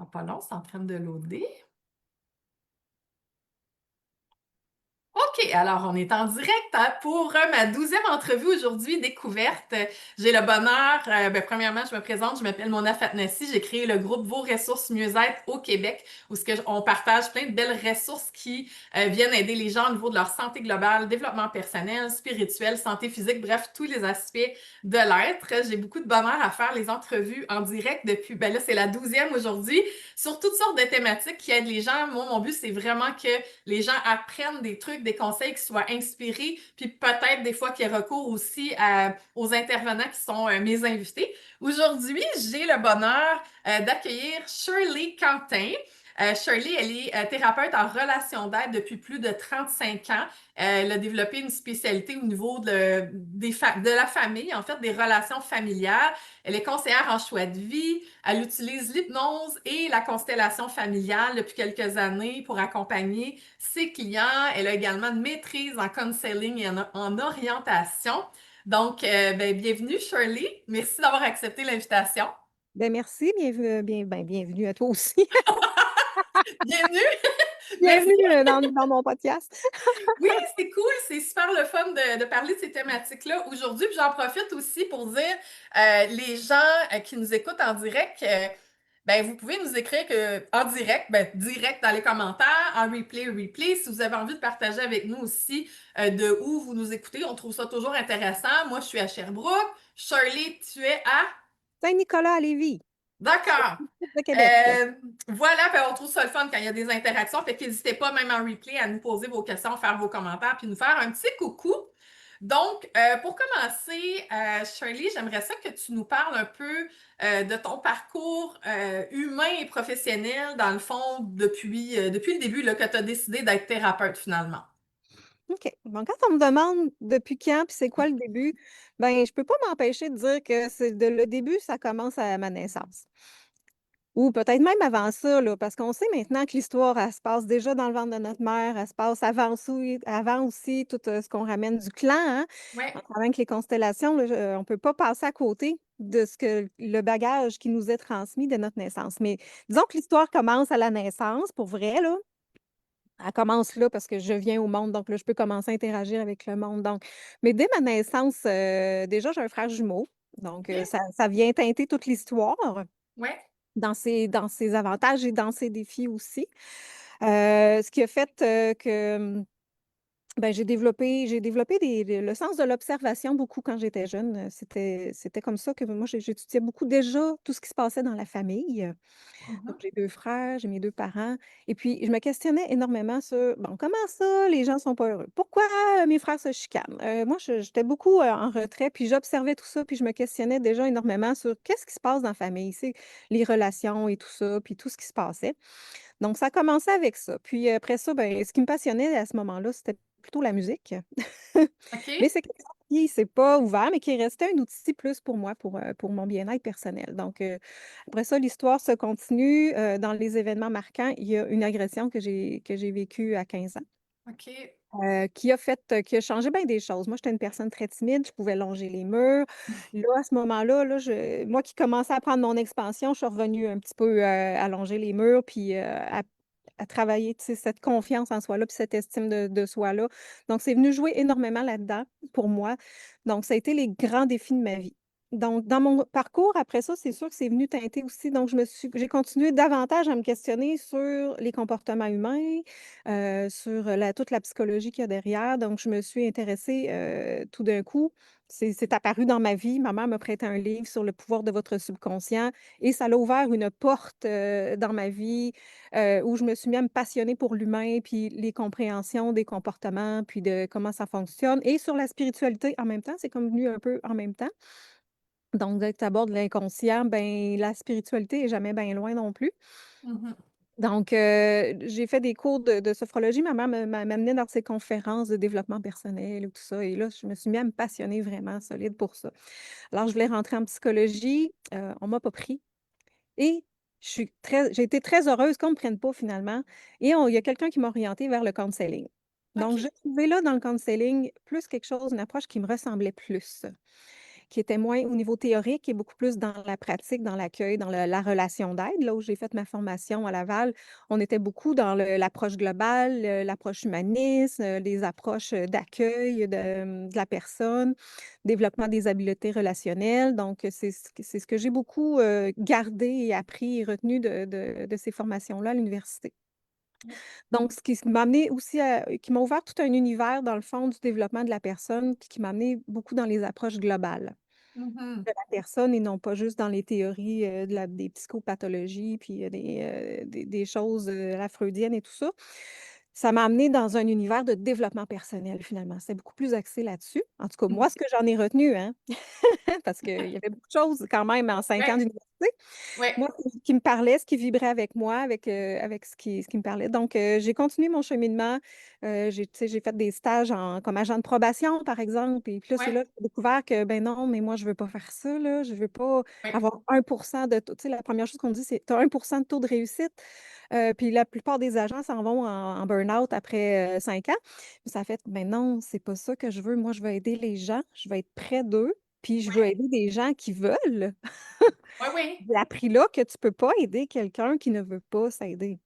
Pas long, c'est en train de loader. OK, alors on est en direct pour ma 12e entrevue aujourd'hui, découverte. J'ai le bonheur, premièrement, je me présente, je m'appelle Mona Fatnassi, j'ai créé le groupe Vos ressources mieux-être au Québec, où on partage plein de belles ressources qui viennent aider les gens au niveau de leur santé globale, développement personnel, spirituel, santé physique, bref, tous les aspects de l'être. J'ai beaucoup de bonheur à faire les entrevues en direct depuis, là, c'est la 12e aujourd'hui, sur toutes sortes de thématiques qui aident les gens. Moi, mon but, c'est vraiment que les gens apprennent des trucs, des conseils qui soient inspirés, puis peut-être des fois qu'ils aient recours aussi aux intervenants qui sont mes invités. Aujourd'hui, j'ai le bonheur d'accueillir Shirley Quentin. Shirley, elle est thérapeute en relation d'aide depuis plus de 35 ans. Elle a développé une spécialité au niveau de la famille, en fait, des relations familiales. Elle est conseillère en choix de vie. Elle utilise l'hypnose et la constellation familiale depuis quelques années pour accompagner ses clients. Elle a également une maîtrise en counseling et en orientation. Donc, bienvenue Shirley. Merci d'avoir accepté l'invitation. Ben merci, bienvenue à toi aussi. Bienvenue. Merci. Bienvenue dans mon podcast. Oui, c'est cool, c'est super le fun de parler de ces thématiques-là aujourd'hui. Puis j'en profite aussi pour dire, les gens qui nous écoutent en direct, vous pouvez nous écrire en direct, direct dans les commentaires, en replay. Si vous avez envie de partager avec nous aussi de où vous nous écoutez, on trouve ça toujours intéressant. Moi, je suis à Sherbrooke. Shirley, tu es à... Saint-Nicolas à Lévis, D'accord. de Québec. Voilà, on trouve ça le fun quand il y a des interactions. Fait qu'hésitez pas, même en replay, à nous poser vos questions, faire vos commentaires, puis nous faire un petit coucou. Donc, pour commencer, Shirley, j'aimerais ça que tu nous parles un peu de ton parcours humain et professionnel, dans le fond, depuis le début, là, que tu as décidé d'être thérapeute finalement. OK. Bon, quand on me demande depuis quand puis c'est quoi le début, ben je peux pas m'empêcher de dire que le début, ça commence à ma naissance. Ou peut-être même avant ça, là, parce qu'on sait maintenant que l'histoire, elle se passe déjà dans le ventre de notre mère, elle se passe avant aussi tout ce qu'on ramène du clan, hein. Ouais. En travaillant avec les constellations, là, on ne peut pas passer à côté de le bagage qui nous est transmis de notre naissance. Mais disons que l'histoire commence à la naissance, pour vrai, là. Elle commence là parce que je viens au monde, donc là, je peux commencer à interagir avec le monde. Donc, mais dès ma naissance, déjà, j'ai un frère jumeau. Donc, OK. ça vient teinter toute l'histoire Ouais. dans ses avantages et dans ses défis aussi. Ce qui a fait, que, j'ai développé le sens de l'observation beaucoup quand j'étais jeune. C'était comme ça que moi, j'étudiais beaucoup déjà tout ce qui se passait dans la famille. Donc Mhm. j'ai 2 frères, j'ai mes 2 parents et puis je me questionnais énormément sur, bon, comment ça les gens sont pas heureux? Pourquoi, mes frères se chicanent? Moi, j'étais beaucoup, en retrait, puis j'observais tout ça, puis je me questionnais déjà énormément sur qu'est-ce qui se passe dans la famille? C'est les relations et tout ça, puis tout ce qui se passait. Donc ça a commencé avec ça. Puis après ça, ben, ce qui me passionnait à ce moment-là, c'était plutôt la musique. Mais OK. c'est quelque chose qui s'est pas ouvert, mais qui est resté un outil plus pour moi, pour mon bien-être personnel. Donc après ça, l'histoire se continue, dans les événements marquants, il y a une agression que j'ai vécue à 15 ans, OK. qui a changé bien des choses. Moi, j'étais une personne très timide, je pouvais longer les murs. Là, à ce moment-là, là, moi qui commençais à prendre mon expansion, je suis revenue un petit peu, à longer les murs, puis, à travailler, tu sais, cette confiance en soi-là, puis cette estime de soi-là. Donc, c'est venu jouer énormément là-dedans pour moi. Donc, ça a été les grands défis de ma vie. Donc, dans mon parcours, après ça, c'est sûr que c'est venu teinter aussi. Donc, j'ai continué davantage à me questionner sur les comportements humains, sur toute la psychologie qu'il y a derrière. Donc, je me suis intéressée, tout d'un coup, c'est apparu dans ma vie. Ma mère m'a prêté un livre sur le pouvoir de votre subconscient et ça l'a ouvert une porte, dans ma vie, où je me suis mis à me passionner pour l'humain, puis les compréhensions des comportements, puis de comment ça fonctionne et sur la spiritualité en même temps. C'est comme venu un peu en même temps. Donc, dès que tu abordes l'inconscient, ben, la spiritualité est jamais bien loin non plus. Mhm. Donc, j'ai fait des cours de sophrologie. Ma mère m'amenait dans ses conférences de développement personnel et tout ça et là, je me suis mis à me passionner vraiment solide pour ça. Alors, je voulais rentrer en psychologie, on m'a pas pris et j'ai été très heureuse qu'on me prenne pas finalement et il y a quelqu'un qui m'a orientée vers le counseling. Donc, OK. j'ai trouvé là, dans le counseling, plus quelque chose, une approche qui me ressemblait plus. qui était moins au niveau théorique et beaucoup plus dans la pratique, dans l'accueil, dans la relation d'aide. Là où j'ai fait ma formation à Laval, on était beaucoup dans l'approche globale, l'approche humaniste, les approches d'accueil de la personne, développement des habiletés relationnelles. Donc, c'est ce que j'ai beaucoup gardé et appris et retenu de ces formations-là à l'université. Donc, ce qui m'a amené aussi qui m'a ouvert tout un univers, dans le fond, du développement de la personne, puis qui m'a amené beaucoup dans les approches globales Mhm. de la personne et non pas juste dans les théories des psychopathologies, puis des choses à la freudienne et tout ça. Ça m'a amené dans un univers de développement personnel, finalement. C'est beaucoup plus axé là-dessus. En tout cas, moi, ce que j'en ai retenu, hein, parce qu'il y avait beaucoup de choses quand même en 5 ans Ouais, d'université. ouais, Moi, ce qui me parlait, ce qui vibrait avec moi, avec ce qui me parlait. Donc, j'ai continué mon cheminement. Tu sais, j'ai fait des stages comme agent de probation, par exemple. Et puis là, c'est ouais, là que j'ai découvert que, ben non, mais moi, je ne veux pas faire ça, là. Je ne veux pas ouais, avoir 1% de taux. Tu sais, la première chose qu'on me dit, c'est tu as 1% de taux de réussite. Puis la plupart des agents s'en vont en burn-out après 5 ans. Puis ça fait, ben non, c'est pas ça que je veux. Moi, je veux aider les gens. Je veux être près d'eux. Puis je veux ouais, aider des gens qui veulent. ouais, ouais. J'ai appris là que tu peux pas aider quelqu'un qui ne veut pas s'aider.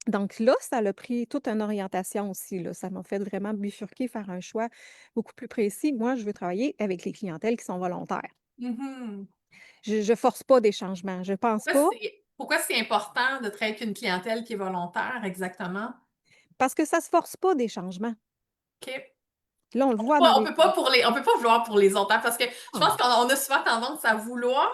Donc là, ça a pris toute une orientation aussi, là. Ça m'a fait vraiment bifurquer, faire un choix beaucoup plus précis. Moi, je veux travailler avec les clientèles qui sont volontaires. Mhm. Je force pas des changements. Je pense pas Pourquoi c'est important de travailler avec une clientèle qui est volontaire, exactement? parce que ça se force pas des changements. OK. Là, on le voit dans On les peut pas on peut pas vouloir pour les autres, hein, parce que je pense ah, qu'on a souvent tendance à vouloir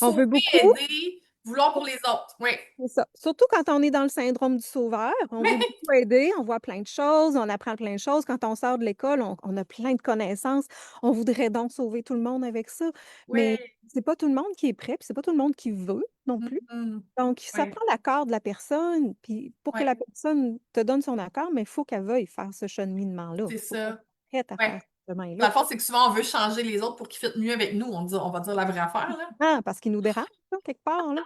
on sauver, veut beaucoup. aider, vouloir pour les autres. Oui. C'est ça. Surtout quand on est dans le syndrome du sauveur, on veut beaucoup aider, on voit plein de choses, on apprend plein de choses. Quand on sort de l'école, on a plein de connaissances. On voudrait donc sauver tout le monde avec ça. Mais Oui. c'est pas tout le monde qui est prêt, puis c'est pas tout le monde qui veut non plus. Mhm. Donc, ça Oui. prend l'accord de la personne. Puis pour que Oui. la personne te donne son accord, mais il faut qu'elle veuille faire ce cheminement-là. C'est Il faut qu'elle ça. soit prête à Oui. faire ce Dans chemin-là. le fond, c'est que souvent, on veut changer les autres pour qu'ils fitent mieux avec nous. On va dire la vraie affaire, là. Ah, parce qu'il nous dérange, là, quelque part, là.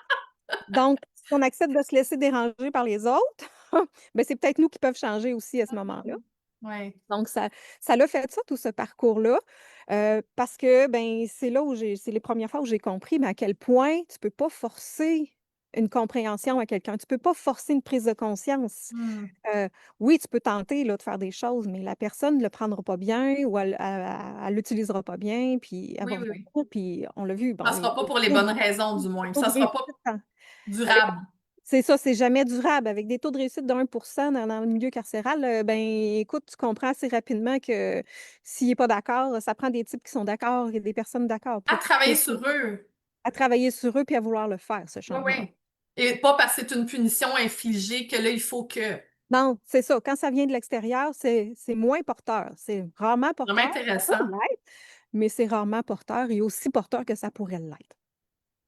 Donc, si on accepte de se laisser déranger par les autres, ben, c'est peut-être nous qui peuvent changer aussi à ce moment-là. Oui. Donc ça l'a fait ça, tout ce parcours-là, parce que, ben, c'est les premières fois où j'ai compris, mais à quel point tu peux pas forcer une compréhension à quelqu'un. Tu peux pas forcer une prise de conscience. Hmm. Heu, oui, tu peux tenter, là, de faire des choses, mais la personne ne le prendra pas bien ou elle l'utilisera pas bien, puis elle va Oui, oui, revenir, oui. puis on l'a vu, Ça bon, les sera pas pour les bonnes raisons, du moins. taux de Ça sera réussite pas avec durable. c'est ça, c'est jamais durable. Avec des taux de réussite de 1% dans le milieu carcéral, ben, écoute, tu comprends assez rapidement que s'il est pas d'accord, ça prend des types qui sont d'accord et des personnes d'accord À pour travailler sur eux. à travailler sur eux puis à vouloir le faire, ce Oui, changement. oui. Et pas parce que c'est une punition infligée que là, il faut que. Non, c'est ça, quand ça vient de l'extérieur, c'est moins porteur. C'est rarement Vraiment porteur, ça peut intéressant. l'être, mais c'est rarement porteur et aussi porteur que ça pourrait l'être.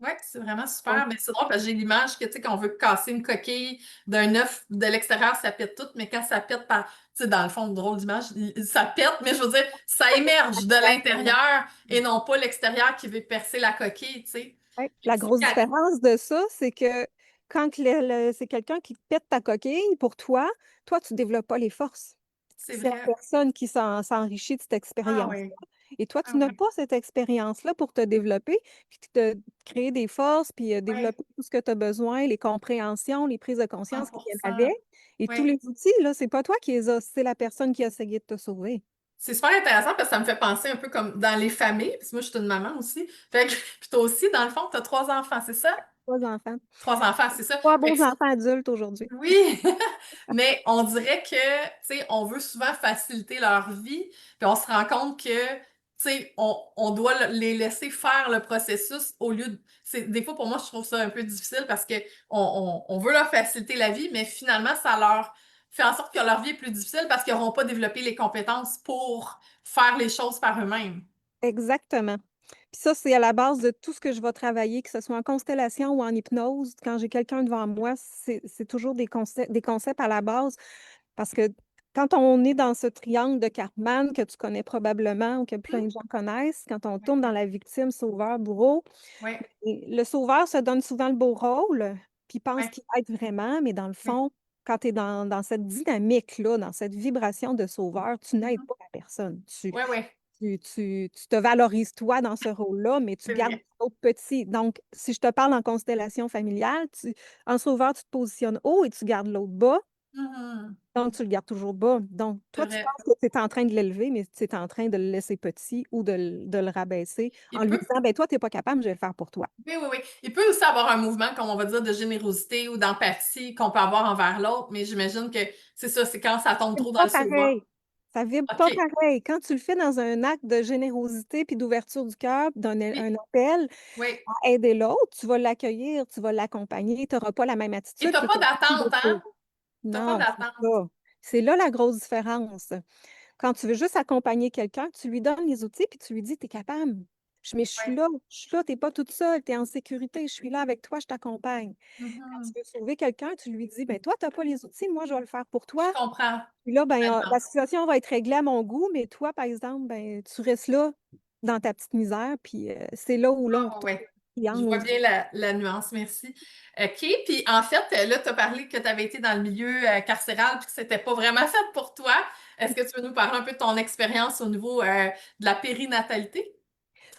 Oui, c'est vraiment super. Donc Mais c'est drôle parce que j'ai l'image que, tu sais, quand on veut casser une coquille d'un œuf de l'extérieur, ça pète tout. Mais quand ça pète par. Tu sais, dans le fond, drôle d'image, ça pète, mais je veux dire, ça émerge de l'intérieur et non pas l'extérieur qui veut percer la coquille, tu sais. ouais, Fait la que c'est grosse différence de ça, c'est que quand c'est quelqu'un qui pète ta coquille pour toi, toi, tu développes pas les forces. c'est C'est la vrai. personne qui s'enrichit de cette Ah expérience oui. et toi, Ah tu n'as oui. pas cette expérience-là pour te développer, puis te créer des forces, puis Oui. développer tout ce que tu as besoin, les compréhensions, les prises de conscience qui viennent 100%. avec et tous Oui. les outils, là, c'est pas toi qui les as, c'est la personne qui a essayé de te sauver. C'est super intéressant parce que ça me fait penser un peu comme dans les familles. Parce que moi, je suis une maman aussi. Fait que, puis toi aussi, dans le fond, tu as 3 enfants, c'est ça? 3 enfants. 3 enfants, c'est ça. 3 Fait que beaux enfants adultes aujourd'hui. oui, mais on dirait que, tu sais, on veut souvent faciliter leur vie, puis on se rend compte que, tu sais, on doit les laisser faire le processus au lieu de. Des fois, pour moi, je trouve ça un peu difficile parce que on veut leur faciliter la vie, mais finalement, ça leur fait en sorte que leur vie est plus difficile parce qu'ils n'auront pas développé les compétences pour faire les choses par eux-mêmes. Exactement. Puis ça, c'est à la base de tout ce que je vais travailler, que ce soit en constellation ou en hypnose. Quand j'ai quelqu'un devant moi, c'est toujours des concepts à la base parce que quand on est dans ce triangle de Cartman que tu connais probablement ou que plein Mhm. de gens connaissent, quand on Oui, tourne dans la victime, sauveur, bourreau, oui, et le sauveur se donne souvent le beau rôle, puis pense oui, qu'il aide vraiment, mais dans le oui. fond, quand tu es dans cette dynamique-là, dans cette vibration de sauveur, tu n'aides Mhm. pas la personne. Oui, oui. tu te valorises toi dans ce rôle-là, mais tu C'est gardes vrai. l'autre petit. Donc, si je te parle en constellation familiale, en sauveur, tu te positionnes haut et tu gardes l'autre bas. Mhm. Donc, tu le gardes toujours bas. Donc, C'est toi, tu vrai. penses que tu es en train de l'élever, mais tu es en train de le laisser petit ou de le rabaisser en Il lui peut, disant, ben toi, tu n'es pas capable, je vais le faire pour toi. oui, oui, oui. Il peut aussi avoir un mouvement, comme on va dire, de générosité ou d'empathie qu'on peut avoir envers l'autre, mais j'imagine que c'est ça, c'est quand ça tombe Ça trop vibre dans pas le sauveur. pareil. Ça vibre OK. pas pareil. Quand tu le fais dans un acte de générosité puis d'ouverture du cœur, puis Oui, un appel oui. à aider l'autre, tu vas l'accueillir, tu vas l'accompagner, tu n'auras pas la même Et attitude t'as que pas quelqu'un qui va d'attente, hein? te... T'as pas Non, c'est d'attente. ça. C'est là la grosse différence. Quand tu veux juste accompagner quelqu'un, tu lui donnes les outils puis tu lui dis, tu es capable. Mais Oui. je suis là, tu n'es pas toute seule, tu es en sécurité, je suis là avec toi, je t'accompagne. Quand tu Mhm. veux sauver quelqu'un, tu lui dis, ben toi, tu n'as pas les outils, moi, je vais le faire pour Je toi. comprends Puis là, ben, tellement. la situation va être réglée à mon goût, mais toi, par exemple, ben, tu restes là dans ta petite misère, puis c'est là où là, on Ah retrouve ouais. le Je triangle vois aussi. bien la nuance, merci. OK, puis en fait, là, tu as parlé que tu avais été dans le milieu carcéral puis que c'était pas vraiment fait pour toi. Est-ce que tu veux nous parler un peu de ton expérience au niveau de la périnatalité?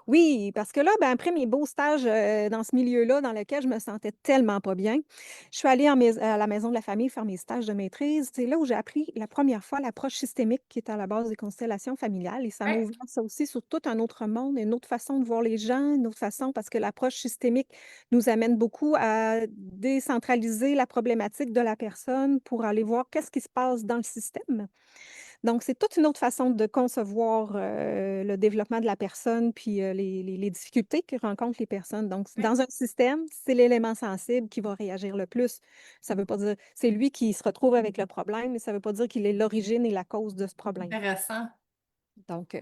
Oui, parce que là, ben, après mes beaux stages dans ce milieu-là, dans lequel je me sentais tellement pas bien, je suis allée à la maison de la famille faire mes stages de maîtrise. C'est là où j'ai appris la première fois l'approche systémique qui est à la base des constellations familiales. Et ça m'a Oui, ouvert ça aussi sur tout un autre monde, une autre façon de voir les gens, une autre façon, parce que l'approche systémique nous amène beaucoup à décentraliser la problématique de la personne pour aller voir qu'est-ce qui se passe dans le système. Donc, c'est toute une autre façon de concevoir le développement de la personne, puis les difficultés que rencontrent les personnes. Donc, oui, dans un système, c'est l'élément sensible qui va réagir le plus. Ça veut pas dire, c'est lui qui se retrouve avec le problème, mais ça veut pas dire qu'il est l'origine et la cause de ce problème. intéressant. Donc,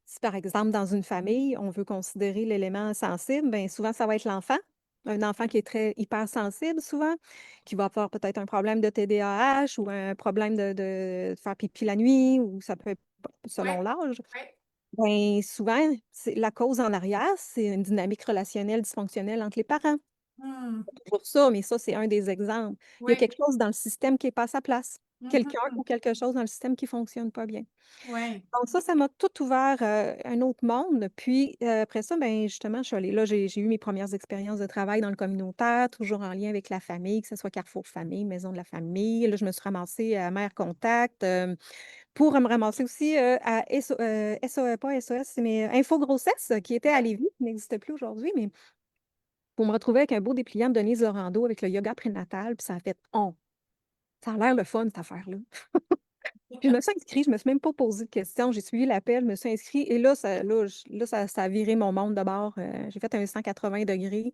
si par exemple, dans une famille, on veut considérer l'élément sensible, bien souvent, ça va être l'enfant. Un enfant qui est très hypersensible, souvent, qui va avoir peut-être un problème de TDAH ou un problème de faire pipi la nuit, ou ça peut être Oui, selon l'âge. oui. Bien, souvent, la cause en arrière, c'est une dynamique relationnelle dysfonctionnelle entre les parents. Hmm, Pour ça, mais ça, c'est un des exemples. Il y a oui. quelque chose dans le système qui n'est pas à sa place. Quelqu'un Mhm, ou quelque chose dans le système qui ne fonctionne pas bien. oui, Donc ça m'a tout ouvert, un autre monde. Puis, après ça, ben, justement, je suis allée là, j'ai eu mes premières expériences de travail dans le communautaire, toujours en lien avec la famille, que ce soit Carrefour Famille, Maison de la famille. Là, je me suis ramassée à Mère Contact, pour me ramasser aussi, à pas SOS, mais Info Grossesse, qui était à oui. Lévis, qui n'existe plus aujourd'hui, mais pour me retrouver avec un beau dépliant de Denise Laurando avec le yoga prénatal, puis ça a fait: «Oh, ça a l'air le fun cette affaire-là». Puis je me suis inscrite, je me suis même pas posé de questions. J'ai suivi l'appel, je me suis inscrite et ça a viré mon monde de bord. J'ai fait un 180°.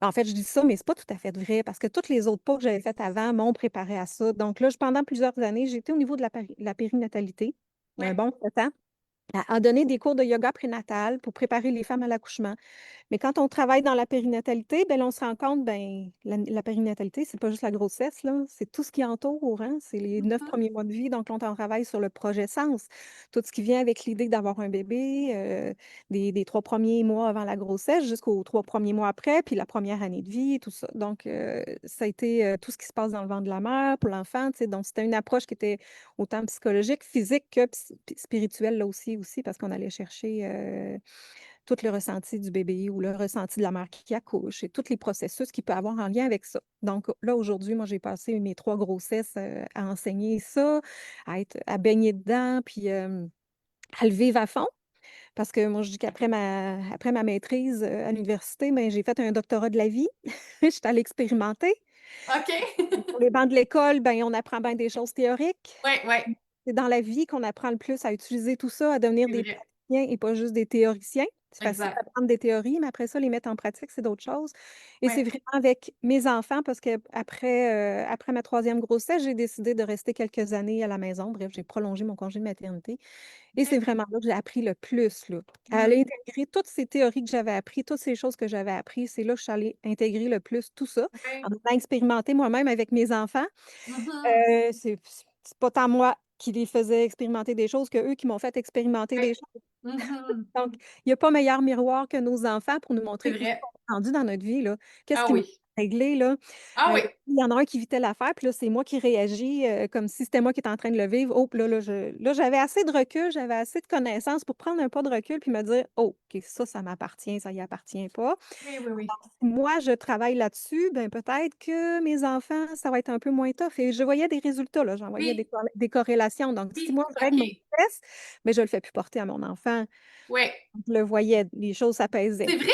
En fait, je dis ça, mais c'est pas tout à fait vrai parce que toutes les autres pas que j'avais faites avant m'ont préparé à ça. Donc là, pendant plusieurs années, j'étais au niveau de la périnatalité, un Oui, bon 7 ans, à donner des cours de yoga prénatal pour préparer les femmes à l'accouchement. Mais quand on travaille dans la périnatalité, ben, là, on se rend compte, ben, la périnatalité, c'est pas juste la grossesse, là, c'est tout ce qui entoure, hein, c'est les 9 mhm, premiers mois de vie. Donc, là, on travaille sur le projet Sens, tout ce qui vient avec l'idée d'avoir un bébé, des 3 premiers mois avant la grossesse jusqu'aux 3 premiers mois après, puis la première année de vie, tout ça. Donc, ça a été tout ce qui se passe dans le ventre de la mère pour l'enfant, tu sais. Donc, c'était une approche qui était autant psychologique, physique que spirituelle, là aussi, parce qu'on allait chercher tout le ressenti du bébé ou le ressenti de la mère qui accouche et tous les processus qu'il peut avoir en lien avec ça. Donc là, aujourd'hui, moi, j'ai passé mes 3 grossesses, à enseigner ça, à baigner dedans, puis, à le vivre à fond. Parce que moi, je dis qu'après ma maîtrise, à l'université, ben, j'ai fait un doctorat de la vie. J'étais allée expérimenter. OK. Sur les bancs de l'école, ben, on apprend bien des choses théoriques. Oui, oui, C'est dans la vie qu'on apprend le plus à utiliser tout ça, à devenir c'est des vrai. praticiens et pas juste des théoriciens. C'est facile Exact. d'apprendre des théories, mais après ça, les mettre en pratique, c'est d'autres choses. Et Oui, c'est vraiment avec mes enfants, parce qu'après après ma troisième grossesse, j'ai décidé de rester quelques années à la maison. Bref, j'ai prolongé mon congé de maternité. Et c'est OK. vraiment là que j'ai appris le plus, là. À Hmm, aller intégrer toutes ces théories que j'avais apprises, toutes ces choses que j'avais apprises, c'est là que je suis allée intégrer le plus tout ça, en oui. allant expérimenter moi-même avec mes enfants. Mhm, C'est pas tant moi qui les faisais expérimenter des choses que eux qui m'ont fait expérimenter oui. des choses. Mhm, Donc, il y a pas meilleur miroir que nos enfants pour nous c'est montrer où est-ce vrai. qu'on est rendu dans notre vie, là. Qu'est-ce Ah qui nous oui. régler, là. Ah oui, Il y en a un qui vit telle affaire, puis là, c'est moi qui réagis, comme si c'était moi qui étais en train de le vivre. Oh, puis là, j'avais assez de recul, j'avais assez de connaissances pour prendre un pas de recul puis me dire: «Oh, OK, ça m'appartient, ça y appartient pas». oui, oui, oui. Si moi, je travaille là-dessus, ben, peut-être que mes enfants, ça va être un peu moins tough et je voyais des résultats, là, j'en voyais Oui, des corrélations. Donc si oui, moi, je règle OK. mon stress, mais je le fais plus porter à mon enfant. Oui. Je le voyais, les choses s'apaisaient. C'est vrai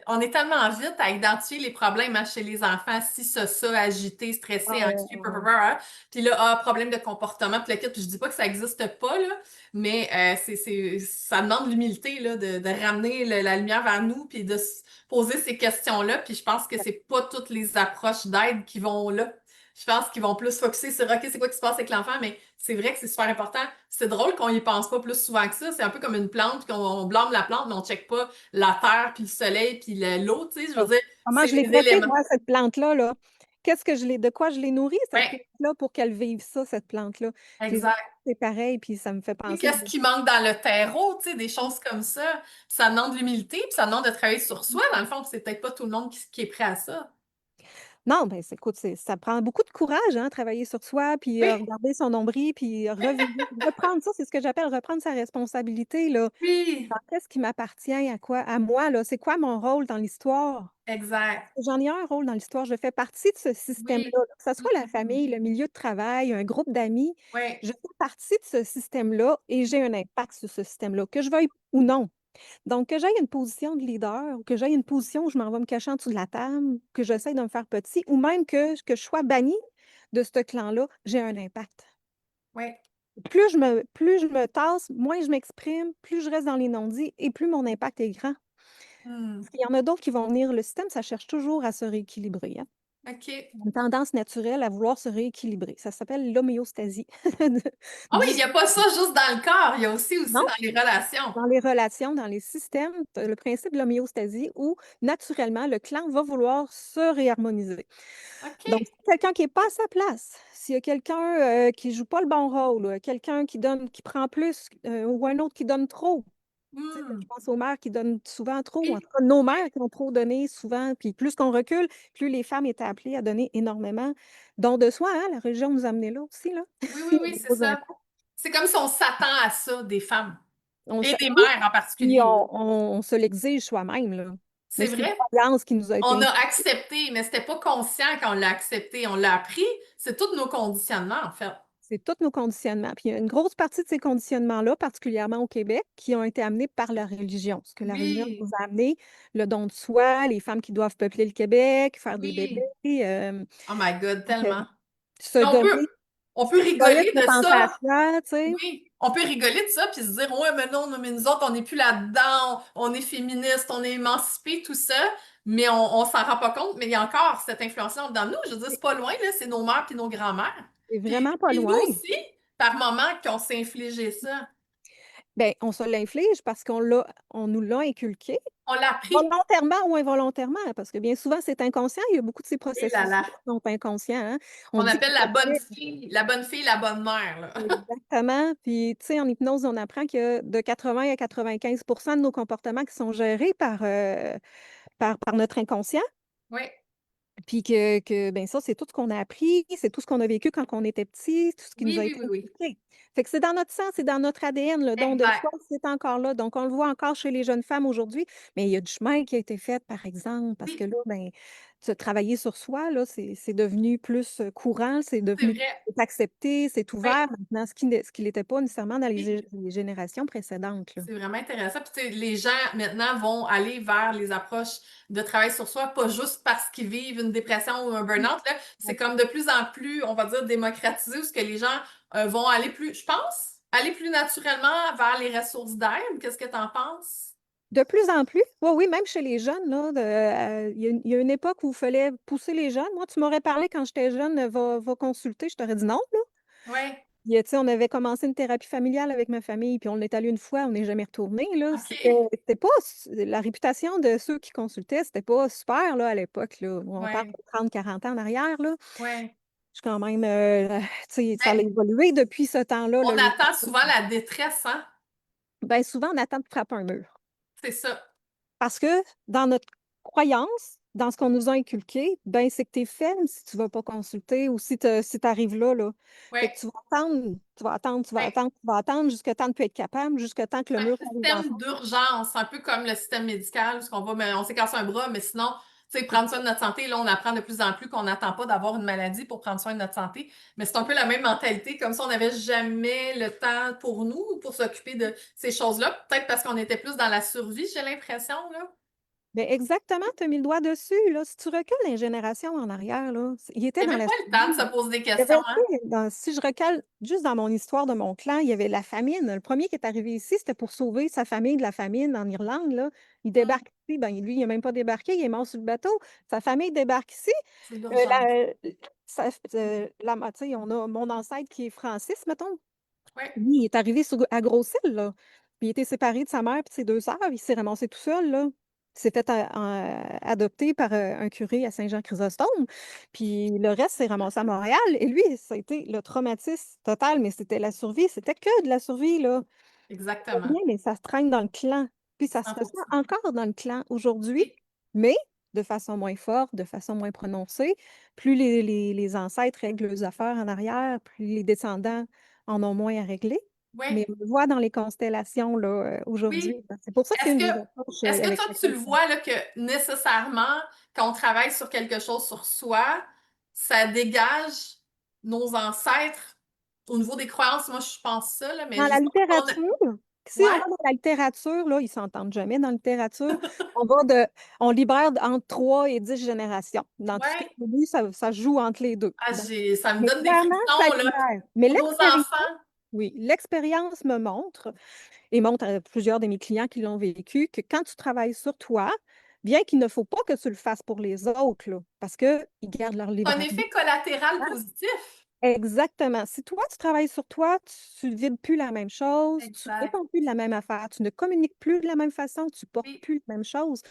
on est tellement vite à identifier les problèmes hein, chez les enfants, si ça, agité, Ah stressé, ouais, anxieux, ouais, ouais. hein. Puis là, ah, problème de comportement, puis le kit, puis je dis pas que ça existe pas, là, mais ça demande l'humilité, là, de ramener la lumière vers nous, puis de se poser ces questions-là, puis je pense que c'est pas toutes les approches d'aide qui vont là. Je pense qu'ils vont plus focuser sur, OK, c'est quoi qui se passe avec l'enfant, mais c'est vrai que c'est super important. C'est drôle qu'on y pense pas plus souvent que ça. C'est un peu comme une plante, puis qu'on blâme la plante, mais on check pas la terre, puis le soleil, puis l'eau, tu sais. Je veux Oh. dire, Comment c'est je l'ai les traitée, éléments. moi, cette plante-là, là? Qu'est-ce que de quoi je l'ai nourrie, cette Ouais, plante-là, pour qu'elle vive ça, cette plante-là? Je les ai exact. c'est pareil, puis ça me fait Oui, penser. qu'est-ce qui manque dans le terreau, tu sais, des choses comme ça. Puis ça demande de l'humilité, puis ça demande de travailler sur soi, dans le fond, puis c'est peut-être pas tout le monde qui est prêt à ça. Non, ben, écoute, ça prend beaucoup de courage, hein, travailler sur soi, puis Oui, regarder son nombril, puis reprendre ça, c'est ce que j'appelle reprendre sa responsabilité, là. oui, Dans qu'est-ce qui m'appartient, à quoi à moi, là? C'est quoi mon rôle dans l'histoire? exact. J'en ai un rôle dans l'histoire, je fais partie de ce système-là, Oui. là, que ça soit la Mhm. famille, le milieu de travail, un groupe d'amis, Oui, je fais partie de ce système-là et j'ai un impact sur ce système-là, que je veuille ou non. Donc, que j'aille une position de leader ou que j'aille une position où je m'en vais me cacher en dessous de la table, que j'essaie de me faire petit ou même que je sois bannie de ce clan-là, j'ai un impact. oui. Plus je me tasse, moins je m'exprime, plus je reste dans les non-dits et plus mon impact est grand. Hmm. Parce qu'il y en a d'autres qui vont venir, le système, ça cherche toujours à se rééquilibrer, hein. OK. Une tendance naturelle à vouloir se rééquilibrer. Ça s'appelle l'homéostasie de Ah oui, du il n'y a pas ça juste dans le corps, il y a aussi non? dans les relations. Dans les relations, dans les systèmes, tu as le principe de l'homéostasie où, naturellement, le clan va vouloir se réharmoniser. OK. Donc, si quelqu'un qui est pas à sa place, s'il y a quelqu'un, qui joue pas le bon rôle, quelqu'un qui prend plus, ou un autre qui donne trop. Tu sais, je Hmm. pense aux mères qui donnent souvent trop, ou en Oui, tout cas nos mères qui ont trop donné souvent, puis plus qu'on recule, plus les femmes étaient appelées à donner énormément. Don de soi, hein, la religion nous a amenés là aussi, là. oui, oui, Il y a oui, des c'est gros ça. impacts. C'est comme si on s'attend à ça des femmes On et se des oui, mères en puis particulier. on se l'exige soi-même, là. Mais C'est c'est une vrai. croyance qui nous a été On a inculquée. accepté, mais c'était pas conscient quand on l'a accepté. On l'a appris. C'est tous nos conditionnements, en fait. C'est tous nos conditionnements. Puis il y a une grosse partie de ces conditionnements-là, particulièrement au Québec, qui ont été amenés par la religion. Ce que la religion nous Oui, a amené, le don de soi, les femmes qui doivent peupler le Québec, faire des bébés, oui. Oh my God, donc, tellement. se Mais donner on peut rigoler égoïsme de attentat à ça. soi, tu sais. Oui, on peut rigoler de ça puis se dire, ouais, mais non, mais nous autres, on n'est plus là-dedans, on est féministe, on est émancipé, tout ça, mais on s'en rend pas compte, mais il y a encore cette influence-là dans nous. Je veux dire, c'est pas loin, là, c'est nos mères puis nos grands-mères. C'est Puis, vraiment pas puis nous loin. aussi, par moment, qu'on s'est infligé ça. Ben, on se l'inflige parce on nous l'a inculqué, On l'a appris. volontairement ou involontairement, parce que bien souvent, c'est inconscient. Il y a beaucoup de ces Et là processus-là là. qui sont inconscients, hein. On Qu'on dit appelle qu'on fait la bonne fille, la bonne mère, là. exactement, puis tu sais, en hypnose, on apprend que de 80 à 95 de nos comportements qui sont gérés par notre inconscient. Oui, Puis que ben, ça, c'est tout ce qu'on a appris, c'est tout ce qu'on a vécu quand on était petit, tout ce qui nous oui, a oui, été oui, oui. inculqué. Fait que c'est dans notre sang, c'est dans notre ADN, le don de Exact. soi, c'est encore là. Donc, on le voit encore chez les jeunes femmes aujourd'hui, mais il y a du chemin qui a été fait, par exemple, parce que Oui, là, ben, se travailler sur soi, là, c'est devenu plus courant, c'est c'est devenu vrai. c'est accepté, c'est Oui, ouvert maintenant, ce qui l'était pas nécessairement dans oui. les générations précédentes, là. C'est vraiment intéressant. Puis, tu sais, les gens maintenant vont aller vers les approches de travail sur soi, pas juste parce qu'ils vivent une dépression ou un Mmh. burn-out, là. C'est comme de plus en plus, on va dire, démocratisé, où ce que les gens vont aller plus, je pense, aller plus naturellement vers les ressources d'aide. Qu'est-ce que tu en penses? De plus en plus, oui, oui, même chez les jeunes, là, il y a une époque où il fallait pousser les jeunes. Moi, tu m'aurais parlé quand j'étais jeune, va consulter, je t'aurais dit non, là. Oui, Tu sais, on avait commencé une thérapie familiale avec ma famille, puis on est allé une fois, on n'est jamais retourné, là. OK. C'était pas la réputation de ceux qui consultaient, c'était pas super, là, à l'époque, là. On parle Oui, de 30, 40 ans en arrière, là. oui. Je suis quand même, tu sais, ça a Mais évolué depuis ce temps-là, on là, les attend souvent la détresse, hein? ben, souvent, on attend de frapper un mur. C'est ça. Parce que dans notre croyance, dans ce qu'on nous a inculqué, ben, c'est que tu es faible si tu ne vas pas consulter ou si tu arrives là, là. Fait que Ouais, tu vas attendre, tu vas attendre, tu vas ouais. attendre, tu vas attendre jusqu'à temps de plus être capable, jusqu'à temps que le Un mur t'arrive en système face. d'urgence, un peu comme le système médical, parce qu'on va, mais on s'est cassé un bras, mais sinon, tu sais, prendre soin de notre santé, là, on apprend de plus en plus qu'on n'attend pas d'avoir une maladie pour prendre soin de notre santé. Mais c'est un peu la même mentalité, comme si on n'avait jamais le temps pour nous, pour s'occuper de ces choses-là. Peut-être parce qu'on était plus dans la survie, j'ai l'impression, là. Ben exactement, tu as mis le doigt dessus, là. Si tu recules les générations en arrière, là, il était Il n'y dans avait la pas le temps de survie. se poser des Il y avait, questions, tu hein? sais, si je recale juste dans mon histoire de mon clan, il y avait la famine. Le premier qui est arrivé ici, c'était pour sauver sa famille de la famine en Irlande, là. Il Hum, débarque ici. Ben, lui, il n'a même pas débarqué, il est mort sur le bateau. Sa famille débarque ici. c'est Euh, l'urgence. la, tu sais, on a mon ancêtre qui est Francis, mettons. Oui, Lui, il est arrivé à Grosse-Île, là. Puis il était séparé de sa mère et de ses deux sœurs. Il s'est ramassé tout seul, là. Il s'est fait adopter par un curé à Saint-Jean-Chrysostome. Puis le reste s'est ramassé à Montréal. Et lui, ça a été le traumatisme total, mais c'était la survie. C'était que de la survie, là. exactement. Bien, mais ça se traîne dans le clan. Puis ça se ressent 100%. encore dans le clan aujourd'hui, Oui, mais de façon moins forte, de façon moins prononcée. Plus les ancêtres règlent leurs affaires en arrière, plus les descendants en ont moins à régler. oui, Mais on le voit dans les constellations là, aujourd'hui. oui. C'est pour ça que c'est Est-ce une que, des approches est-ce que avec toi, tu laquelle le vois là, que nécessairement, quand on travaille sur quelque chose sur soi, ça dégage nos ancêtres au niveau des croyances? Moi, je pense ça, là, mais dans je la sais pas si littérature, si on Ouais, va dans la littérature, là, ils s'entendent jamais dans la littérature, on libère entre 3 et 10 générations. Dans tout ce qui ouais. est lu, ça joue entre les deux. Ah, Donc, ça me mais donne des clairement, ça frissons, là, libère. Mais pour nos l'expérience, enfants. oui, l'expérience me montre, et montre à plusieurs de mes clients qui l'ont vécu, que quand tu travailles sur toi, bien qu'il ne faut pas que tu le fasses pour les autres, là, parce qu'ils gardent leur C'est libre un arbitre. effet collatéral positif. Exactement. Si toi, tu travailles sur toi, tu ne vides plus la même chose, tu ne Exact. réponds plus de la même affaire, tu ne communiques plus de la même façon, tu ne portes Oui, plus la même chose.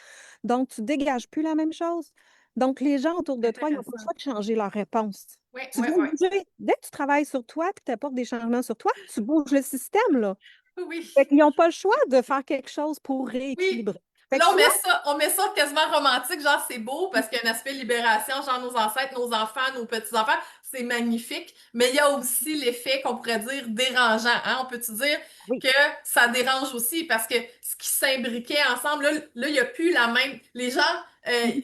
Donc, tu ne dégages plus la même chose. Donc, les gens autour c'est de toi, ils n'ont pas le intéressant. choix de changer leur réponse. Oui, Tu oui, dois oui. bouger. Dès que tu travailles sur toi et que tu apportes des changements sur toi, tu bouges le système, là. Oui, oui. Fait qu'ils n'ont pas le choix de faire quelque chose pour Oui. rééquilibrer. Puis Fait là, que souvent, on met ça quasiment romantique, genre c'est beau parce qu'il y a un aspect libération, genre nos ancêtres, nos enfants, nos petits-enfants, c'est magnifique. Mais il y a aussi l'effet qu'on pourrait dire dérangeant, hein? On peut-tu dire oui. que ça dérange aussi parce que ce qui s'imbriquait ensemble, là, il n'y a plus la même. Les gens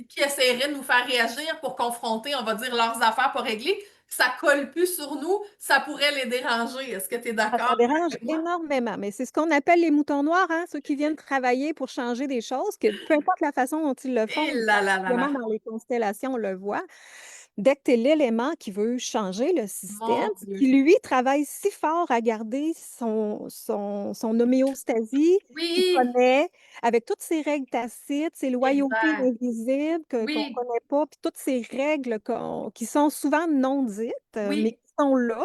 qui essaieraient de nous faire réagir pour confronter, on va dire, leurs affaires pas réglées, ça colle plus sur nous, ça pourrait les déranger. Est-ce que tu es Ah, d'accord ça dérange avec moi? énormément, mais c'est ce qu'on appelle les moutons noirs, hein, ceux qui viennent travailler pour changer des choses, que peu importe la façon dont ils le Et font, là là là particulièrement là. dans les constellations, on le voit. Dès que tu es l'élément qui veut changer le système, Mon Dieu. qui lui travaille si fort à garder son homéostasie, qu'il Oui, connaît, avec toutes ces règles tacites, ces loyautés exact. invisibles qu'on ne Oui, connaît pas, puis toutes ces règles qui sont souvent non dites, mais oui, qui sont là.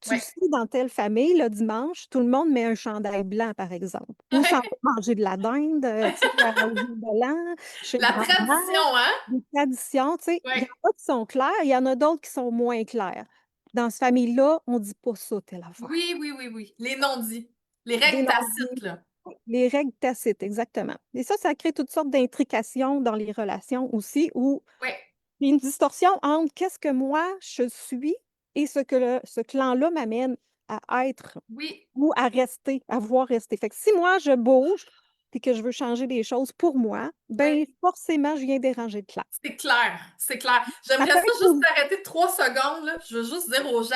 Tu le ouais. sais, dans telle famille, le dimanche, tout le monde met un chandail blanc, par exemple, ou s'en va manger de la dinde, tu sais, au jour de l'an, chez le La grand-mère, tradition, hein? des traditions, tu sais. Il y Ouais. en a qui sont claires, il y en a d'autres qui sont moins claires. Dans cette famille-là, on ne dit pas ça, telle affaire. Oui, oui, oui, oui. Les non-dits. Les Des règles tacites, non-dits, là. les règles tacites, exactement. Et ça crée toutes sortes d'intrications dans les relations aussi, où Ouais. il y a une distorsion entre qu'est-ce que moi je suis et ce que ce clan-là m'amène à être Oui, ou à rester, à voir rester. Fait que si moi je bouge et que je veux changer des choses pour moi, ouais. ben forcément, je viens déranger le clan. C'est clair, c'est clair. Ça J'aimerais peut ça être juste positif. t'arrêter 3 secondes, là. Je veux juste dire aux gens,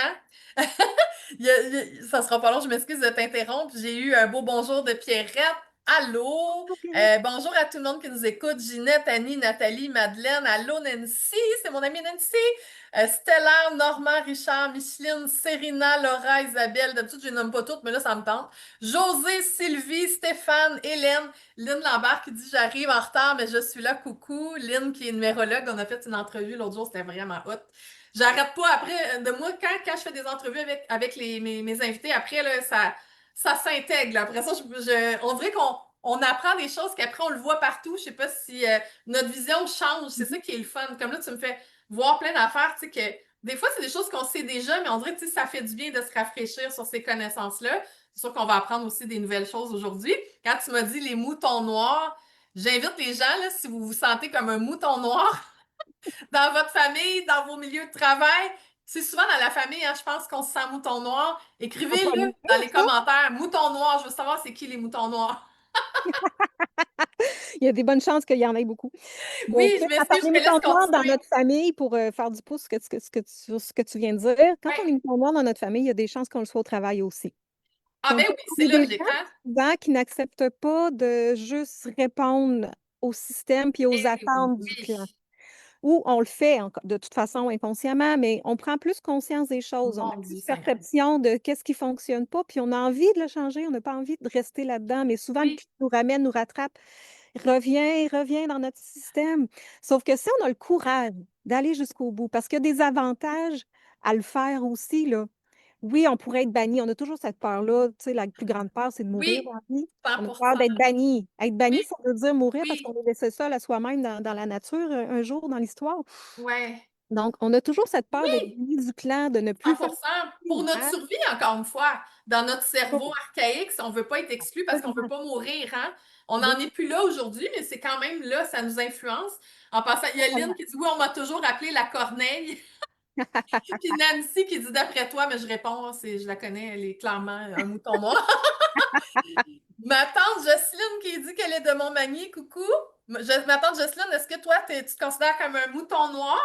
ça sera pas long, je m'excuse de t'interrompre. J'ai eu un beau bonjour de Pierrette. Allô? Bonjour à tout le monde qui nous écoute. Ginette, Annie, Nathalie, Madeleine. Allô, Nancy? C'est mon amie Nancy. Stella, Normand, Richard, Micheline, Serena, Laura, Isabelle. D'habitude, je les nomme pas toutes, mais là, ça me tente. José, Sylvie, Stéphane, Hélène. Lynn Lambert qui dit j'arrive en retard, mais je suis là. Coucou. Lynn qui est numérologue. On a fait une entrevue l'autre jour, c'était vraiment hot. J'arrête pas après de moi, quand je fais des entrevues avec mes invités, après, là, ça s'intègre. Là. Après ça, on dirait qu'on apprend des choses qu'après on le voit partout. Je sais pas si notre vision change. C'est ça Mhm. qui est le fun. Comme là, tu me fais voir plein d'affaires, tu sais, que des fois, c'est des choses qu'on sait déjà, mais on dirait que ça fait du bien de se rafraîchir sur ces connaissances-là. C'est sûr qu'on va apprendre aussi des nouvelles choses aujourd'hui. Quand tu m'as dit les moutons noirs, J'invite les gens, là, si vous vous sentez comme un mouton noir dans votre famille, dans vos milieux de travail, c'est souvent dans la famille, hein, je pense qu'on se sent mouton noir. En Écrivez-le premier, dans les ça? commentaires, mouton noir, je veux savoir c'est qui les moutons noirs. Il y a des bonnes chances qu'il y en ait beaucoup. Mais Oui, tu sais, je quand m'excuse, on est je te laisse mouton noir dans continuer. notre famille, pour faire du pouce sur ce que tu viens de dire, quand on Ouais. est mouton noir dans notre famille, il y a des chances qu'on le soit au travail aussi. Ah Donc, ben oui, on c'est est des logique, gens hein? souvent qui n'acceptent pas de juste répondre au système puis aux Eh attentes du oui, clan. Ou on le fait de toute façon inconsciemment, mais on prend plus conscience des choses, on a mon Dieu plus Seigneur. perception de qu'est-ce qui fonctionne pas, puis on a envie de le changer, on n'a pas envie de rester là-dedans, mais souvent le Oui, clic nous ramène, nous rattrape, revient dans notre système. Sauf que si on a le courage d'aller jusqu'au bout, parce qu'il y a des avantages à le faire aussi, là. Oui, on pourrait être banni. On a toujours cette peur-là. Tu sais, la plus grande peur, c'est de mourir oui, dans la vie. On a peur 100%. d'être banni. Être banni, Oui, ça veut dire mourir parce oui, qu'on est laissé seul à soi-même dans la nature un jour dans l'histoire. ouais. Donc, on a toujours cette peur d'être Oui, banni du clan, de ne plus faire 100%. Pour partie, notre hein? survie, encore une fois, dans notre cerveau Oh, archaïque, on ne veut pas être exclu parce qu'on ne veut absolument. pas mourir, hein? On n'en Oui, est plus là aujourd'hui, mais c'est quand même là, ça nous influence. En passant, il y a Lynn totalement. qui dit oui, on m'a toujours appelé la corneille. Puis Nancy qui dit d'après toi, mais je réponds, je la connais, elle est clairement un mouton noir. Ma tante Jocelyne qui dit qu'elle est de Montmagny, coucou. Ma tante Jocelyne, est-ce que toi, tu te considères comme un mouton noir?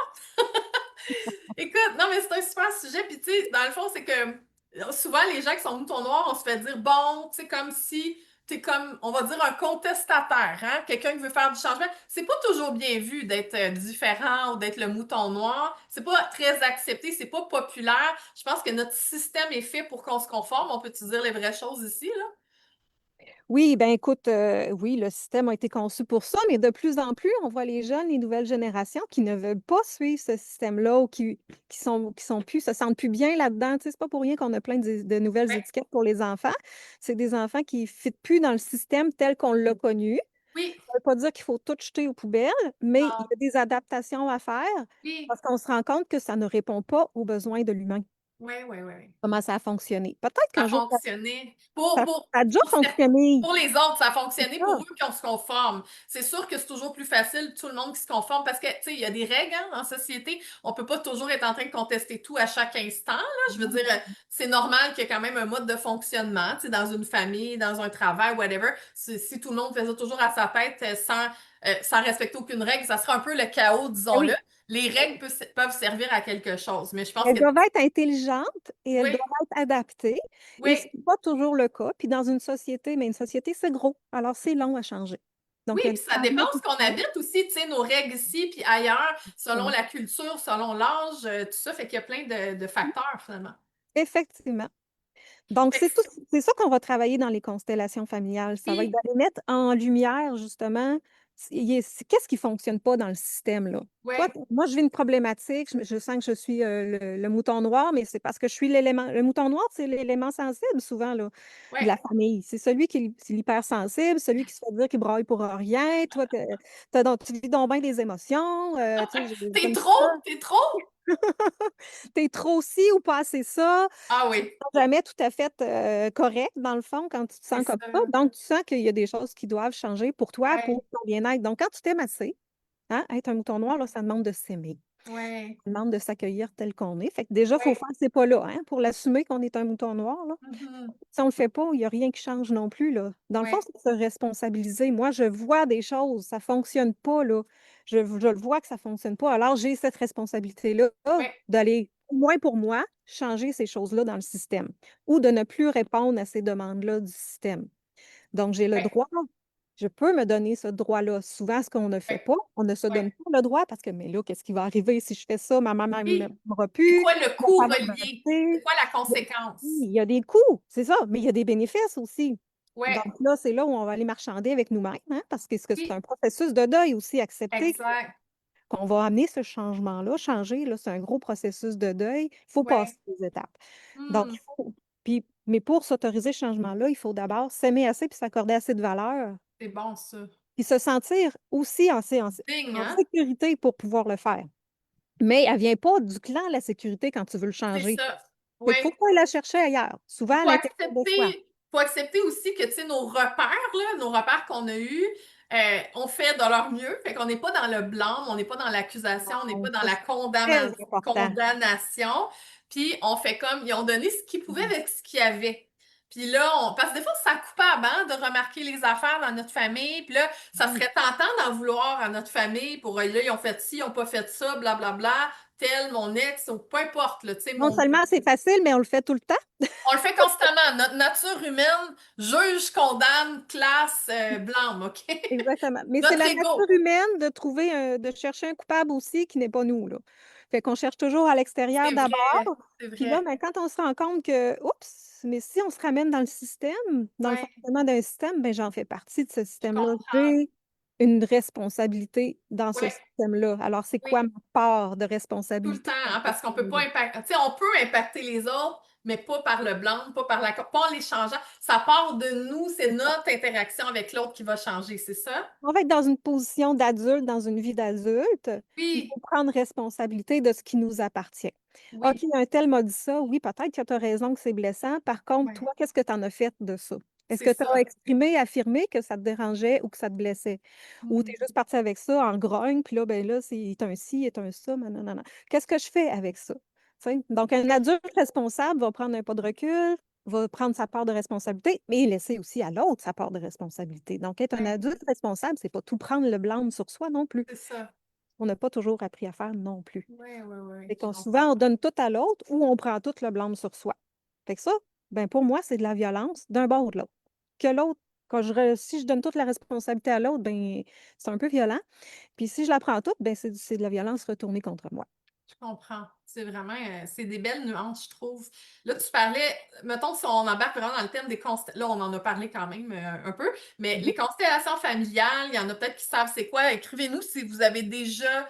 Écoute, non, mais c'est un super sujet. Puis, tu sais, dans le fond, c'est que souvent, les gens qui sont moutons noirs, on se fait dire, bon, tu sais, comme si t'es comme, on va dire, un contestataire, hein? Quelqu'un qui veut faire du changement. C'est pas toujours bien vu d'être différent ou d'être le mouton noir. C'est pas très accepté, c'est pas populaire. Je pense que notre système est fait pour qu'on se conforme. On peut-tu dire les vraies choses ici, là? Oui, ben écoute, oui, le système a été conçu pour ça, mais de plus en plus, on voit les jeunes, les nouvelles générations qui ne veulent pas suivre ce système-là ou qui sont plus, se sentent plus bien là-dedans. Tu sais, c'est pas pour rien qu'on a plein de nouvelles Ouais. étiquettes pour les enfants. C'est des enfants qui ne fit plus dans le système tel qu'on l'a connu. Oui. Ça veut pas dire qu'il faut tout jeter aux poubelles, mais il Non. y a des adaptations à faire Oui. parce qu'on se rend compte que ça ne répond pas aux besoins de l'humain. Oui, oui, oui, oui. Comment ça a fonctionné? Peut-être Ça qu'un jour, fonctionnait. ça a déjà fonctionné. Pour les autres, ça a C'est fonctionné. Pour ça. eux qui on se conforme. C'est sûr que c'est toujours plus facile, tout le monde qui se conforme, parce que, tu sais, il y a des règles hein, en société. On peut pas toujours être en train de contester tout à chaque instant. Là. Je veux dire, c'est normal qu'il y ait quand même un mode de fonctionnement, tu sais, dans une famille, dans un travail, whatever. Si tout le monde faisait toujours à sa tête sans respecter aucune règle, ça serait un peu le chaos, Ah disons-le. oui. Les règles peuvent servir à quelque chose, mais je pense Elles que doivent être intelligentes et elles oui, doivent être adaptées. Et ce oui, n'est pas toujours le cas. Puis dans une société, mais une société, c'est gros. Alors, c'est long à changer. oui, Donc, il y a puis des ça dépend changements où qui ce qu'on se font. habite aussi, tu sais, nos règles ici puis ailleurs, selon Exactement. la culture, selon l'âge, tout ça, fait qu'il y a plein de facteurs finalement. Effectivement. Donc, Fait que c'est ça qu'on va travailler dans les constellations familiales. Ça va être oui, d'aller mettre en lumière, justement, qu'est-ce qui ne fonctionne pas dans le système, là. Toi, ouais, moi, je vis une problématique, je sens que je suis le mouton noir, mais c'est parce que je suis l'élément. Le mouton noir, c'est l'élément sensible, souvent, là, de ouais. la famille. C'est celui qui est l'hypersensible, celui qui se fait dire qu'il braille pour rien. Toi, tu vis donc bien des émotions. Tu sais, T'es j'aime trop, ça. t'es trop. T'es trop ci ou pas assez ça. Ah Tu ne oui, te sens jamais tout à fait correct, dans le fond, quand tu te c'est sens ça. comme ça. Donc, tu sens qu'il y a des choses qui doivent changer pour toi, Ouais, pour ton bien-être. Donc, quand tu t'aimes assez, hein, être un mouton noir, là, ça demande de s'aimer. ouais, Ça demande de s'accueillir tel qu'on est. Fait que déjà, il faut ouais. faire ces pas-là, hein, pour l'assumer qu'on est un mouton noir, là. Mhm, Si on le fait pas, il n'y a rien qui change non plus, là. Dans le fond, ouais, c'est se responsabiliser. Moi, je vois des choses, ça fonctionne pas, là. Je le vois que ça fonctionne pas. Alors, j'ai cette responsabilité-là ouais, d'aller, au moins pour moi, changer ces choses-là dans le système ou de ne plus répondre à ces demandes-là du système. Donc, j'ai le ouais, droit, je peux me donner ce droit-là. Souvent, ce qu'on ne fait ouais, pas, on ne se ouais. donne pas le droit parce que, mais là, qu'est-ce qui va arriver si je fais ça? Ma maman ne Oui, m'aimera c'est plus, quoi le ma coût femme va me relié? C'est rester. quoi la Oui, conséquence? il y a des coûts, c'est ça, mais il y a des bénéfices aussi. Donc Ouais, là, c'est là où on va aller marchander avec nous-mêmes, hein, parce que c'est oui, un processus de deuil aussi, accepter exact. qu'on va amener ce changement-là. Changer, là, c'est un gros processus de deuil. Il faut passer Ouais. des étapes. Donc, Hmm, mais pour s'autoriser ce changement-là, il faut d'abord s'aimer assez puis s'accorder assez de valeur, c'est bon ça. puis se sentir aussi Digne, en hein? sécurité pour pouvoir le faire. Mais elle ne vient pas du clan, la sécurité, quand tu veux le C'est changer. ça. Fait qu'il faut Ouais. pas aller la chercher ailleurs, Il souvent à l'intérieur de soi. faut accepter aussi que, tu sais, nos repères, là, nos repères qu'on a eus, On fait de leur mieux. Fait qu'on n'est pas dans le blâme, on n'est pas dans l'accusation, on n'est pas Wow, dans ça, la c'est très important. condamnation. Puis on fait comme, ils ont donné ce qu'ils pouvaient avec ce qu'il y avait. Puis là, parce que des fois, ça coupable hein, de remarquer les affaires dans notre famille. Puis là, ça Mhm. serait tentant d'en vouloir à notre famille pour, là, ils ont fait ci, ils n'ont pas fait ça, blablabla, tel, mon ex, ou peu importe, là, tu sais, Non seulement c'est facile, mais on le fait tout le temps. on le fait constamment. Notre nature humaine juge, condamne, classe, blâme, OK? Exactement. Mais c'est Notre la nature ego. humaine de trouver de chercher un coupable aussi qui n'est pas nous, là. Fait qu'on cherche toujours à l'extérieur C'est d'abord. vrai, c'est Puis là, vrai. ben, quand on se rend compte que, oups, mais si on se ramène dans le système, dans le Ouais, fonctionnement d'un système, ben, j'en fais partie de ce je système-là. comprends. J'ai une responsabilité dans ce Ouais, système-là. Alors, c'est quoi oui, ma part de tout le temps, responsabilité dans hein, ce parce qu'on peut pas système-là? impacter. Tu sais, on peut impacter les autres, mais pas par le blanc, pas en les changeant. Ça part de nous, c'est C'est ça. notre interaction avec l'autre qui va changer, c'est ça? On va être dans une position d'adulte, dans une vie d'adulte. Il Oui, faut prendre responsabilité de ce qui nous appartient. OK, oui, un tel m'a dit ça. Oui, peut-être que tu as raison que c'est blessant. Par contre, ouais, toi, qu'est-ce que tu en as fait de ça? Est-ce c'est que tu as ça. exprimé, affirmé que ça te dérangeait ou que ça te blessait? Ou tu es Hmm. juste parti avec ça en grogne, puis là, ben là, c'est un ci, c'est un ça, non, non, non. Qu'est-ce que je fais avec ça? Tu sais? Donc, un adulte responsable va prendre un pas de recul, va prendre sa part de responsabilité, mais laisser aussi à l'autre sa part de responsabilité. Donc, être un Ouais, adulte responsable, c'est pas tout prendre le blâme sur soi non plus. c'est ça. On n'a pas toujours appris à faire non plus. Oui, oui, oui, Fait je qu'on, comprends. souvent, on donne tout à l'autre ou on prend tout le blâme sur soi. Fait que ça, ben pour moi, c'est de la violence d'un bord ou de l'autre. Que l'autre, si je donne toute la responsabilité à l'autre, ben c'est un peu violent. Puis si je la prends toute, ben c'est de la violence retournée contre moi. Je comprends. C'est vraiment, c'est des belles nuances, je trouve. Là, tu parlais, mettons, si on embarque vraiment dans le thème des constellations, là, on en a parlé quand même un peu, mais Mhm. les constellations familiales, il y en a peut-être qui savent c'est quoi. Écrivez-nous si vous avez déjà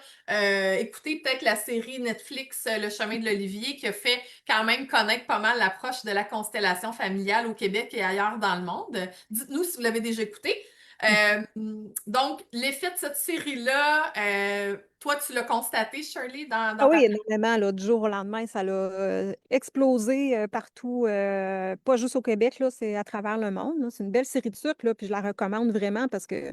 écouté peut-être la série Netflix Le chemin de l'Olivier qui a fait quand même connaître pas mal l'approche de la constellation familiale au Québec et ailleurs dans le monde. Dites-nous si vous l'avez déjà écouté. Euh, donc, l'effet de cette série-là, toi, tu l'as constaté, Shirley, Ah dans ta... oui, énormément, là, du jour au lendemain, ça l'a explosé partout, pas juste au Québec, là, c'est à travers le monde, là. C'est une belle série de sucre, là, puis je la recommande vraiment parce que,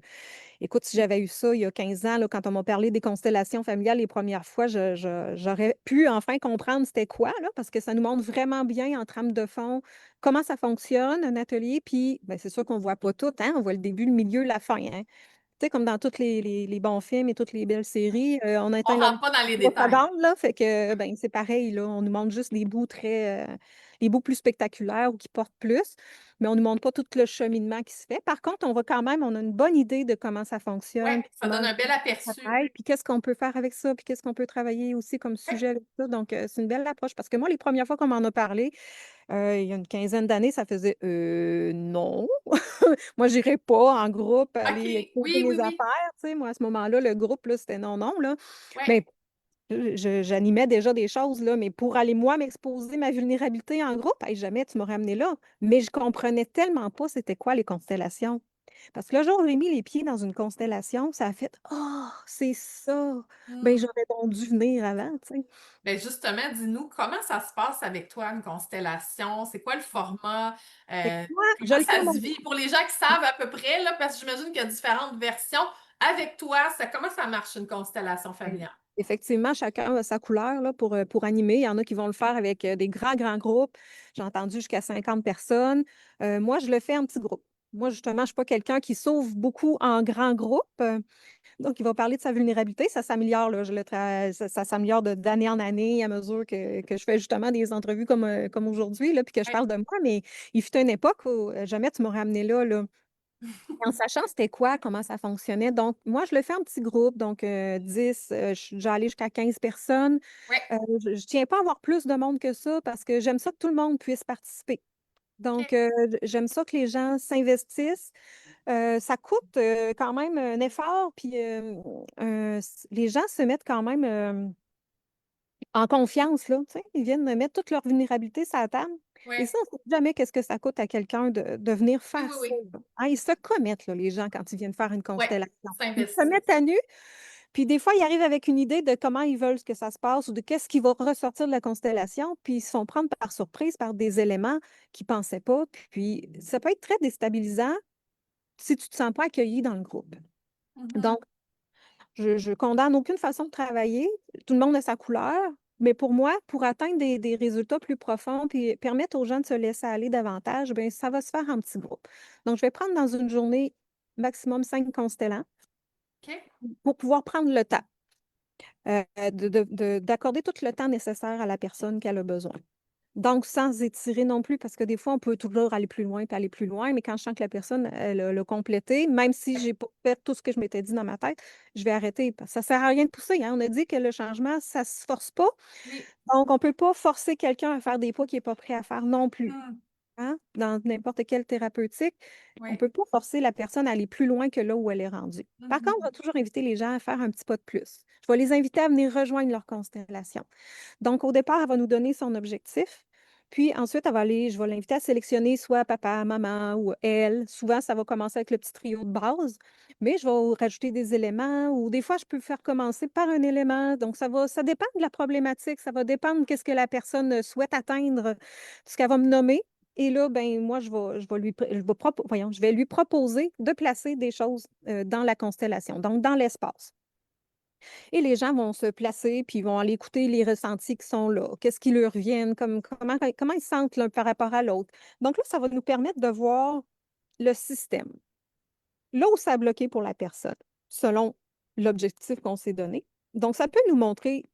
écoute, si j'avais eu ça il y a 15 ans, là, quand on m'a parlé des constellations familiales les premières fois, j'aurais pu enfin comprendre c'était quoi, là, parce que ça nous montre vraiment bien en trame de fond comment ça fonctionne, un atelier, puis ben, c'est sûr qu'on ne voit pas tout, hein, on voit le début, le milieu, la fin, hein. Tu sais, comme dans tous les bons films et toutes les belles séries, on On atteint la rentre pas dans les 3 détails. secondes, là, fait que ben, c'est pareil, là, on nous montre juste les bouts plus spectaculaires ou qui portent plus, mais on ne nous montre pas tout le cheminement qui se fait. Par contre, on a une bonne idée de comment ça Ouais, fonctionne, puis ça comment donne un bel ça aperçu. travaille, puis qu'est-ce qu'on peut faire avec ça, puis qu'est-ce qu'on peut travailler aussi comme Ouais, sujet avec ça. Donc, c'est une belle approche parce que moi, les premières fois qu'on m'en a parlé, il y a une quinzaine d'années, ça faisait non. Moi, j'irais pas en groupe OK. aller exposer Oui, oui, mes oui. affaires. Tu sais, moi, à ce moment-là, le groupe, là, c'était non, non, là. Ouais. Mais j'animais déjà des choses, là, mais pour aller, moi, m'exposer ma vulnérabilité en groupe, hey, jamais tu m'aurais amené là. Mais je comprenais tellement pas c'était quoi les constellations. Parce que le jour où j'ai mis les pieds dans une constellation, ça a fait oh, c'est ça. Ben, Hmm. j'aurais donc dû venir avant, tu sais. Ben justement, dis-nous comment ça se passe avec toi, une constellation? C'est quoi le format? Fait que Euh, moi, je comment le fais à ça mon se vit? Pour les gens qui savent à peu près, là, parce que j'imagine qu'il y a différentes versions. Avec toi, comment ça marche une constellation Ouais. familiale? Effectivement, chacun a sa couleur là, pour animer. Il y en a qui vont le faire avec des grands, grands groupes. J'ai entendu jusqu'à 50 personnes. Moi, je le fais en petits groupes. Moi, justement, je ne suis pas quelqu'un qui s'ouvre beaucoup en grands groupes. Donc, il va parler de sa vulnérabilité. Ça s'améliore, là. Ça s'améliore d'année en année à mesure que je fais justement des entrevues comme aujourd'hui, là, puis que je Ouais. parle de moi. Mais il fut une époque où jamais tu m'aurais amené là, là. En sachant c'était quoi, comment ça fonctionnait. Donc, moi, je le fais en petits groupes, donc 10, je suis déjà allée jusqu'à 15 personnes. Ouais. Je ne tiens pas à avoir plus de monde que ça parce que j'aime ça que tout le monde puisse participer. OK. Donc, j'aime ça que les gens s'investissent. Ça coûte quand même un effort, puis les gens se mettent quand même en confiance, là, tu sais, ils viennent me mettre toute leur vulnérabilité sur la table. Et Ouais. ça, on ne sait jamais qu'est-ce que ça coûte à quelqu'un de venir Oui, faire oui, ça, oui. là. Hein, ils se commettent, là, les gens, quand ils viennent faire une Ouais. constellation. Ils se S'investir. mettent à nu, puis des fois, ils arrivent avec une idée de comment ils veulent que ça se passe ou de qu'est-ce qui va ressortir de la constellation, puis ils se font prendre par surprise par des éléments qu'ils ne pensaient pas. Puis ça peut être très déstabilisant si tu ne te sens pas accueilli dans le groupe. Mhm. Donc, je condamne aucune façon de travailler. Tout le monde a sa couleur. Mais pour moi, pour atteindre des résultats plus profonds puis permettre aux gens de se laisser aller davantage, bien, ça va se faire en petits groupes. Donc, je vais prendre dans une journée maximum 5 constellants OK. pour pouvoir prendre le temps, d'accorder tout le temps nécessaire à la personne qu'elle a besoin. Donc, sans étirer non plus, parce que des fois, on peut toujours aller plus loin puis aller plus loin, mais quand je sens que la personne, elle a complété, même si j'ai pas fait tout ce que je m'étais dit dans ma tête, je vais arrêter. Parce que ça sert à rien de pousser, hein. On a dit que le changement, ça se force pas. Oui. Donc, on peut pas forcer quelqu'un à faire des pas qu'il n'est pas prêt à faire non plus. Mhm. Hein? Dans n'importe quelle thérapeutique, on ne Oui. peut pas forcer la personne à aller plus loin que là où elle est rendue. Par contre, on va Mhm. toujours inviter les gens à faire un petit pas de plus. Je vais les inviter à venir rejoindre leur constellation. Donc, au départ, elle va nous donner son objectif. Puis ensuite, je vais l'inviter à sélectionner soit papa, maman ou elle. Souvent, ça va commencer avec le petit trio de base, mais je vais rajouter des éléments ou des fois, je peux faire commencer par un élément. Donc, ça dépend de la problématique, ça va dépendre de ce que la personne souhaite atteindre, ce qu'elle va me nommer. Et là, ben, moi, je vais lui proposer de placer des choses dans la constellation, donc dans l'espace. Et les gens vont se placer, puis ils vont aller écouter les ressentis qui sont là. Qu'est-ce qui leur viennent, comment ils se sentent l'un par rapport à l'autre. Donc là, ça va nous permettre de voir le système. Là où ça a bloqué pour la personne, selon l'objectif qu'on s'est donné. Donc, ça peut nous montrer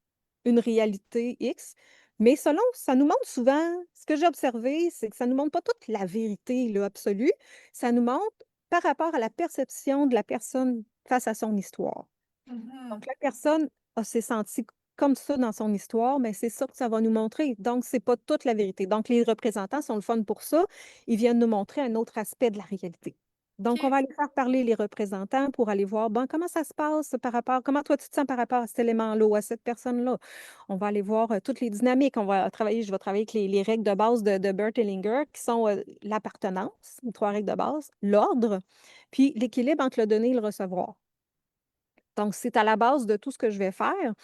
une réalité X, mais ça nous montre souvent, ce que j'ai observé, c'est que ça ne nous montre pas toute la vérité là, absolue. Ça nous montre par rapport à la perception de la personne face à son histoire. Mhm. Donc, la personne s'est sentie comme ça dans son histoire, mais c'est ça que ça va nous montrer. Donc, c'est pas toute la vérité. Donc, les représentants sont le fun pour ça. Ils viennent nous montrer un autre aspect de la réalité. Donc, on va OK. aller faire parler les représentants pour aller voir, bon, comment ça se passe par rapport, comment toi tu te sens par rapport à cet élément-là ou à cette personne-là. On va aller voir toutes les dynamiques. Je vais travailler avec les règles de base de Bert Hellinger, qui sont l'appartenance, les 3 règles de base, l'ordre, puis l'équilibre entre le donner et le recevoir. Donc, c'est à la base de tout ce que je vais faire.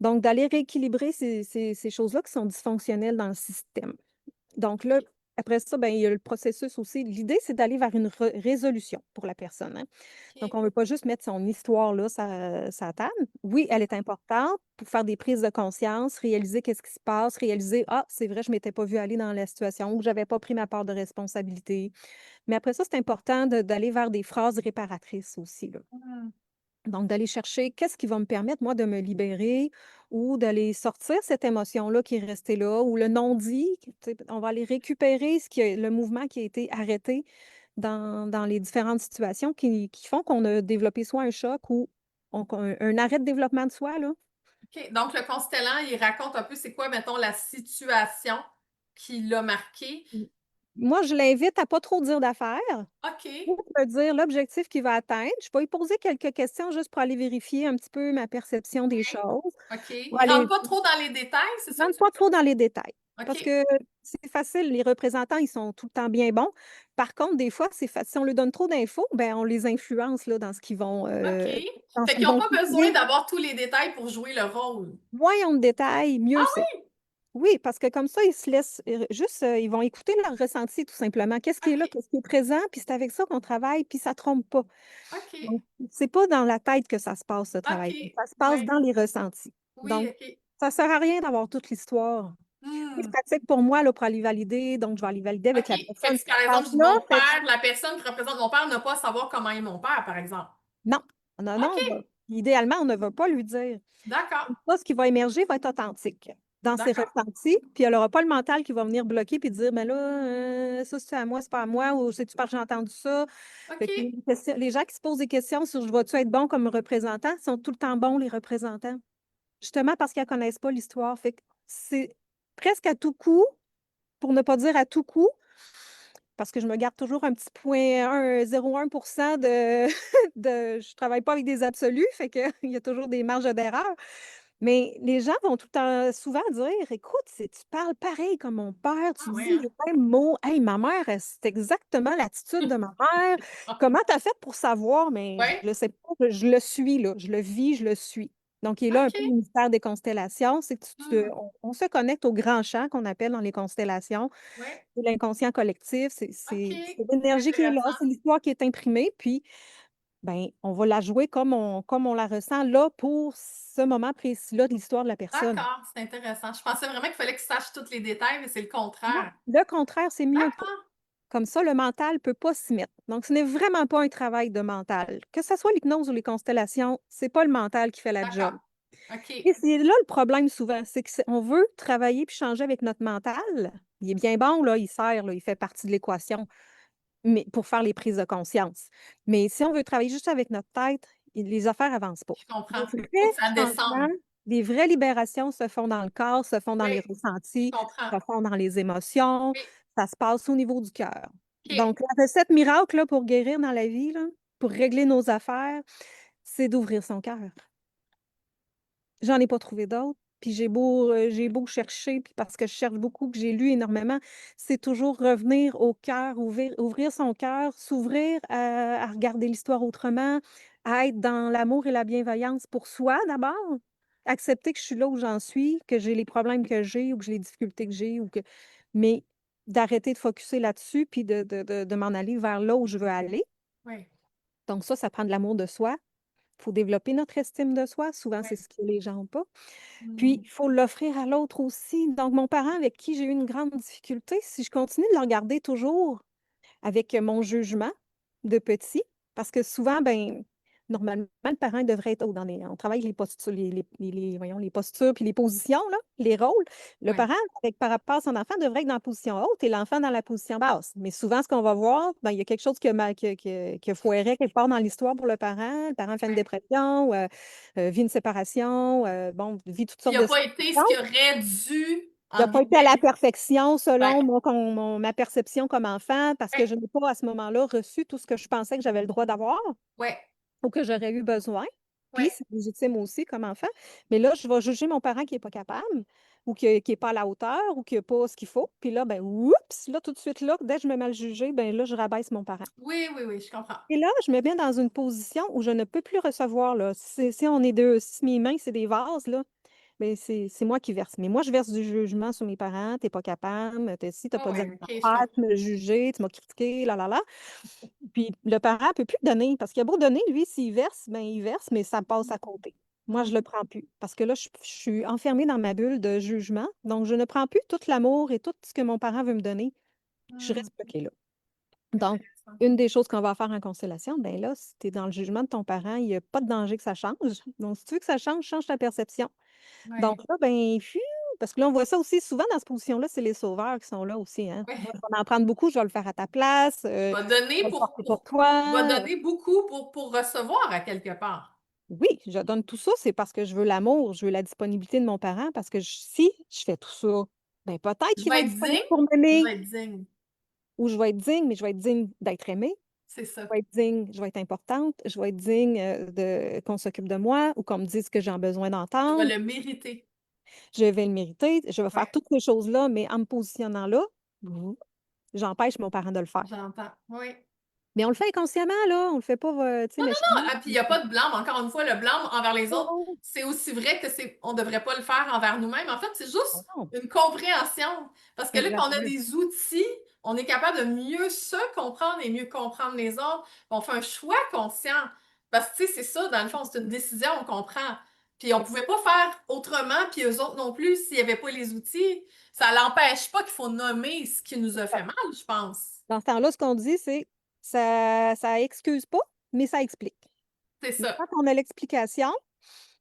Donc, d'aller rééquilibrer ces choses-là qui sont dysfonctionnelles dans le système. Donc là, après ça, ben, il y a le processus aussi. L'idée, c'est d'aller vers une résolution pour la personne, hein. Donc, OK. on ne veut pas juste mettre son histoire là, sa table. Oui, elle est importante pour faire des prises de conscience, réaliser qu'est-ce qui se passe, réaliser, ah, c'est vrai, je ne m'étais pas vue aller dans la situation ou je n'avais pas pris ma part de responsabilité. Mais après ça, c'est important d'aller vers des phrases réparatrices aussi, là. Mhm. Donc, d'aller chercher qu'est-ce qui va me permettre, moi, de me libérer ou d'aller sortir cette émotion-là qui est restée là ou le non-dit. Tu sais, on va aller récupérer le mouvement qui a été arrêté dans les différentes situations qui font qu'on a développé soit un choc ou un arrêt de développement de soi, là. OK. Donc, le constellant, il raconte un peu c'est quoi, mettons, la situation qui l'a marqué. Moi, je l'invite à pas trop dire d'affaires. OK. Ou me dire l'objectif qu'il va atteindre. Je vais lui poser quelques questions juste pour aller vérifier un petit peu ma perception des Oui. choses. OK. Pour Il rentre aller pas trop dans les détails, c'est ça que rentre tu pas veux dire? trop dans les détails. Parce OK. que c'est facile, les représentants, ils sont tout le temps bien bons. Par contre, des fois, si on leur donne trop d'infos, ben, on les influence là, OK. dans ce Fait qu'ils qu'ils n'ont vont pas besoin publier. d'avoir tous les détails pour jouer le rôle. Moins on de détails, mieux Ah c'est. oui? Oui, parce que comme ça, ils se laissent juste, ils vont écouter leur ressenti tout simplement. Qu'est-ce qui est là, OK. qu'est-ce qui est présent, puis c'est avec ça qu'on travaille, puis ça ne trompe pas. OK. Donc, c'est pas dans la tête que ça se passe, ce travail. OK. Ça se passe Ouais. dans les ressentis. Oui, Donc, OK. ça sert à rien d'avoir toute l'histoire. C'est Hmm. pratique pour moi là, pour aller valider, donc je vais aller valider avec OK. la Fait que personne si, cette par exemple, je dis phase-là. mon Fait que père, la personne qui représente mon père n'a pas à savoir comment est mon père, par exemple. non, non, non, OK. idéalement, on ne va pas lui dire. D'accord. Ça, ce qui va émerger va être authentique dans ses D'accord. ressentis, puis elle n'aura pas le mental qui va venir bloquer puis dire, mais là, ça c'est à moi, c'est pas à moi, ou c'est-tu parce que j'ai entendu ça. Fait que OK. les gens qui se posent des questions sur je vais-tu être bon comme représentant sont tout le temps bons, les représentants. Justement parce qu'ils ne connaissent pas l'histoire. Fait que c'est presque à tout coup, pour ne pas dire à tout coup, parce que je me garde toujours un petit point 0,1% je ne travaille pas avec des absolus, fait qu'il y a toujours des marges d'erreur. Mais les gens vont tout le temps, souvent dire, écoute, tu parles pareil comme mon père, tu Ah ouais, dis hein? les mêmes mots. Hey, ma mère, c'est exactement l'attitude de ma mère. Comment tu as fait pour savoir? Mais je Ouais. le sais pas, je le suis, là. Je le vis, je le suis. Donc, il est là un peu le OK. mystère des constellations, c'est que Hmm. on se connecte au grand champ qu'on appelle dans les constellations. Ouais. C'est l'inconscient collectif, OK. c'est l'énergie qui est là, Intéressant. c'est l'histoire qui est imprimée. Puis, ben, on va la jouer comme on la ressent là, pour ce moment précis-là de l'histoire de la personne. D'accord, c'est intéressant. Je pensais vraiment qu'il fallait que tu saches tous les détails, mais c'est le Non, contraire. le contraire, c'est mieux. D'accord, Comme ça, le mental peut pas s'y mettre. Donc, ce n'est vraiment pas un travail de mental. Que ce soit l'hypnose ou les constellations, c'est pas le mental qui fait la job. d'accord. OK. Et c'est là le problème souvent, c'est on veut travailler puis changer avec notre mental. Il est bien bon, là, il sert, là, il fait partie de l'équation, mais pour faire les prises de conscience. Mais si on veut travailler juste avec notre tête, les affaires avancent pas. Je comprends. Les Faut vrais que ça changements, descende. les vraies libérations se font dans le corps, se font dans les Oui, ressentis, je comprends. se font dans les émotions, Oui. ça se passe au niveau du cœur. OK. Donc, la recette miracle là, pour guérir dans la vie, là, pour régler nos affaires, c'est d'ouvrir son cœur. J'en ai pas trouvé d'autres, puis j'ai beau chercher, puis parce que je cherche beaucoup, que j'ai lu énormément, c'est toujours revenir au cœur, ouvrir son cœur, s'ouvrir à regarder l'histoire autrement, à être dans l'amour et la bienveillance pour soi d'abord. Accepter que je suis là où j'en suis, que j'ai les problèmes que j'ai ou que j'ai les difficultés que j'ai ou que mais d'arrêter de focuser là-dessus, puis de m'en aller vers là où je veux aller. Oui, Donc ça prend de l'amour de soi. Il faut développer notre estime de soi. Souvent, oui. c'est ce que les gens ont pas. Puis, Mmh. il faut l'offrir à l'autre aussi. Donc, mon parent avec qui j'ai eu une grande difficulté, si je continue de le regarder toujours avec mon jugement de petit, parce que souvent, ben, normalement, le parent devrait être haut dans les on travaille les postures, voyons, les postures puis les positions, là, les rôles. Le Oui. parent, avec par rapport à son enfant, devrait être dans la position haute et l'enfant dans la position basse. Mais souvent, ce qu'on va voir, ben, il y a quelque chose qui a foiré quelque part dans l'histoire pour le parent. Le parent fait une Ouais. dépression, vit une séparation, bon, vit toutes Puis il sortes a de pas été ce situations. qu'il aurait dû, Il n'a entre pas été à la guillemets. perfection Ouais. selon ma perception comme enfant, parce que Ouais. je n'ai pas à ce moment-là reçu tout ce que je pensais que j'avais le droit d'avoir Ouais. ou que j'aurais eu besoin. Puis Ouais. c'est légitime aussi comme enfant. Mais là, je vais juger mon parent qui n'est pas capable ou qui n'est pas à la hauteur ou qui n'a pas ce qu'il faut. Puis là, ben, oups, là, tout de suite, là, dès que je me mets à le juger, ben là, je rabaisse mon parent. Oui, oui, oui, je comprends. Et là, je me mets dans une position où je ne peux plus recevoir, là. Si on est deux, si mes mains, c'est des vases, là, ben, c'est moi qui verse. Mais moi, je verse du jugement sur mes parents. T'es pas capable, si t'as Ah pas dit ouais, à ta OK, je affaire, comprends. tu m'as jugé, tu m'as critiqué, là, là, là. Puis le parent peut plus donner parce qu'il a beau donner, lui, s'il verse, ben, il verse, mais ça passe à côté. Moi, Mmh. je le prends plus parce que là, je suis enfermée dans ma bulle de jugement. Donc, je ne prends plus tout l'amour et tout ce que mon parent veut me donner. Je Mmh. reste bloquée là. Donc, Intéressant. une des choses qu'on va faire en constellation, ben là, si tu es dans le jugement de ton parent, il y a pas de danger que ça change. Donc, si tu veux que ça change, change ta perception. Donc Ouais. là, ben, parce que là, on voit ça aussi souvent dans cette position-là, c'est les sauveurs qui sont là aussi, hein. Ouais. Moi, je vais en prendre beaucoup, je vais le faire à ta place, Va je donner vais le pour porter pour pour va toi. donner beaucoup pour recevoir à quelque part. Oui, je donne tout ça, c'est parce que je veux l'amour, je veux la disponibilité de mon parent, parce que si je fais tout ça, ben peut-être Je qu'il va vais être être disponible digne, pour je m'aimer, vais être digne. ou je vais être digne, mais je vais être digne d'être aimée. C'est ça. Je vais être digne, je vais être importante, je vais être digne qu'on s'occupe de moi ou qu'on me dise ce que j'ai besoin Je vais d'entendre. le mériter. Je vais le mériter, je vais faire Ouais, toutes ces choses-là, mais en me positionnant là, mmh, j'empêche mon parent de le faire. j'entends. Oui. Mais on le fait inconsciemment, là, on le fait pas, tu sais, Non, non, non, méchamment. ah, puis il y a pas de blâme. Encore une fois, le blâme envers les autres, Oh, c'est aussi vrai que c'est on devrait pas le faire envers nous-mêmes. En fait, c'est oh juste non, une compréhension. Parce que là, quand on a exactement. des outils, on est capable de mieux se comprendre et mieux comprendre les autres. On fait un choix conscient. Parce que, tu sais, c'est ça, dans le fond, c'est une décision, on comprend. Puis on pouvait pas faire autrement, puis eux autres non plus, s'il y avait pas les outils. Ça l'empêche pas qu'il faut nommer ce qui nous a fait mal, je pense. Dans ce temps-là, ce qu'on dit, c'est ça excuse pas, mais ça explique. C'est Mais ça. quand on a l'explication,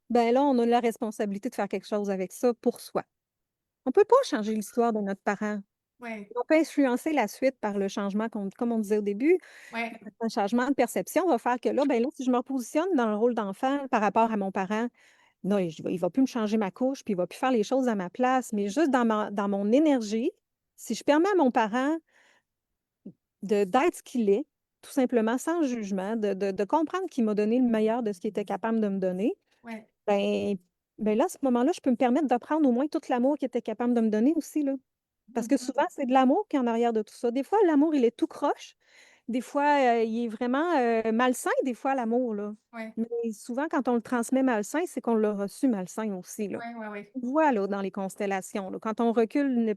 ben là, on a la responsabilité de faire quelque chose avec ça pour soi. On peut pas changer l'histoire de notre parent. Oui, On peut influencer la suite par le changement comme on disait au début, oui, un changement de perception va faire que là, ben là, si je me repositionne dans le rôle d'enfant par rapport à mon parent, non, il va plus me changer ma couche, puis il va plus faire les choses à ma place, mais juste dans mon énergie, si je permets à mon parent d'être ce qu'il est, tout simplement, sans jugement, de comprendre qu'il m'a donné le meilleur de ce qu'il était capable de me donner, oui. ben là, à ce moment-là, je peux me permettre de prendre au moins tout l'amour qu'il était capable de me donner aussi, là. Parce que souvent, Mhm. c'est de l'amour qui est en arrière de tout ça. Des fois, l'amour, il est tout croche. Des fois, il est vraiment, malsain, des fois, l'amour, là. Oui, Mais souvent, quand on le transmet malsain, c'est qu'on l'a reçu malsain aussi, là. oui, oui, oui. On le voit, là, dans les constellations, là. Quand on recule,